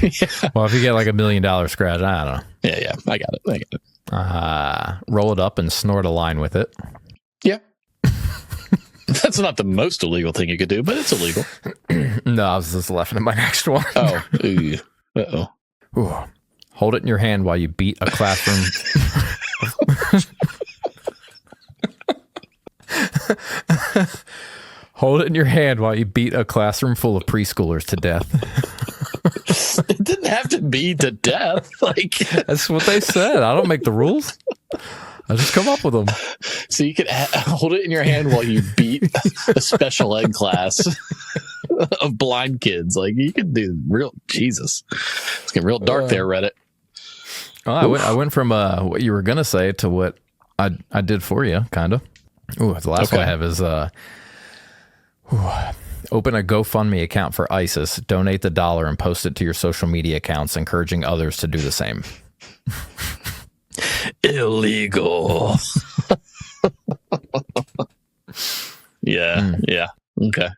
Yeah. Well, if you get like $1 million scratch, I don't know. Yeah, I got it. Roll it up and snort a line with it. Yeah. That's not the most illegal thing you could do, but it's illegal. No, I was just laughing at my next one. Oh. Uh-oh. Ooh. Hold it in your hand while you beat a classroom. Hold it in your hand while you beat a classroom full of preschoolers to death. It didn't have to be to death. Like That's what they said. I don't make the rules. I just come up with them. So you could hold it in your hand while you beat a special ed class of blind kids. Like you could do real Jesus. It's getting real dark there, Reddit. Oh, I went from what you were gonna say to what I did for you, kind of. Ooh, the last one I have is open a GoFundMe account for ISIS, donate the dollar, and post it to your social media accounts, encouraging others to do the same. Illegal. Yeah. Okay.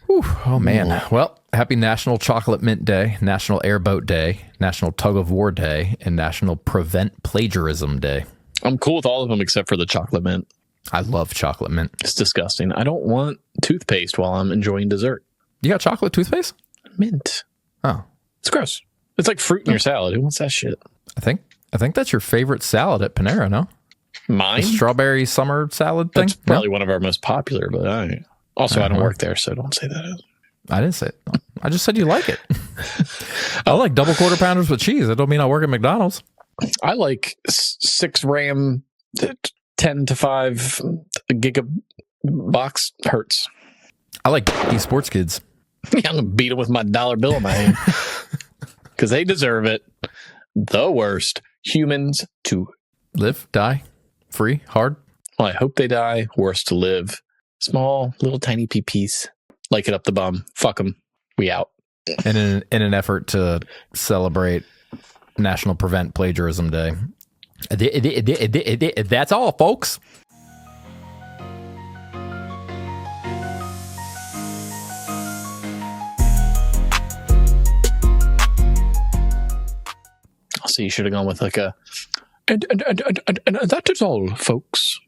Whew. Oh man. Well, happy National Chocolate Mint Day, National Airboat Day, National Tug of War Day, and National Prevent Plagiarism Day. I'm cool with all of them except for the chocolate mint. I love chocolate mint. It's disgusting. I don't want toothpaste while I'm enjoying dessert. You got chocolate toothpaste? Mint. Oh, It's gross. It's like fruit in your salad. Who wants that shit? I think that's your favorite salad at Panera, no? Mine? The strawberry summer salad thing? That's probably one of our most popular, but I don't work there, so don't say that. I didn't say it. I just said you like it. I like double quarter pounders with cheese. That don't mean I work at McDonald's. I like 6 RAM 10 to 5 giga box Hertz. I like esports kids. Yeah, I'm going to beat them with my dollar bill in my hand because they deserve it. The worst humans to live, die, free, hard. Well, I hope they die. Worst to live. Small, little tiny peepees. Like it up the bum. Fuck them. We out. And in an effort to celebrate National Prevent Plagiarism Day. That's all, folks. So you should have gone with like a and that is all, folks.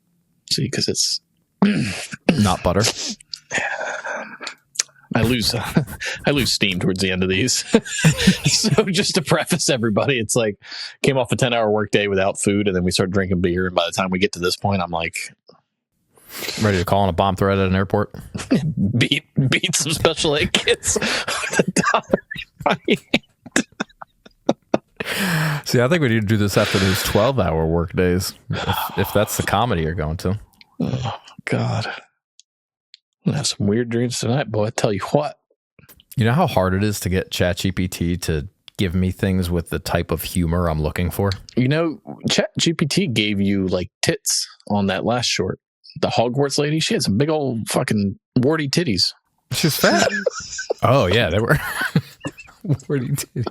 See, because it's not butter. I lose steam towards the end of these. So just to preface everybody, it's like came off a 10-hour workday without food, and then we start drinking beer. And by the time we get to this point, I'm like ready to call on a bomb threat at an airport. beat some special ed kids with a dollar. See, I think we need to do this after those 12-hour work days, if that's the comedy you're going to. Oh, God. I'm going to have some weird dreams tonight, boy. I tell you what. You know how hard it is to get ChatGPT to give me things with the type of humor I'm looking for? You know, ChatGPT gave you, like, tits on that last short. The Hogwarts lady, she had some big old fucking warty titties. She's fat. Oh, yeah, they were warty titties.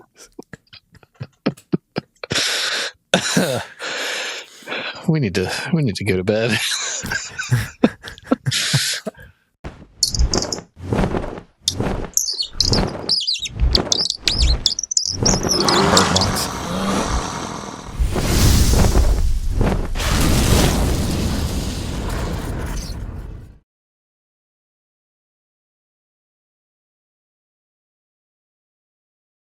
We need to go to bed.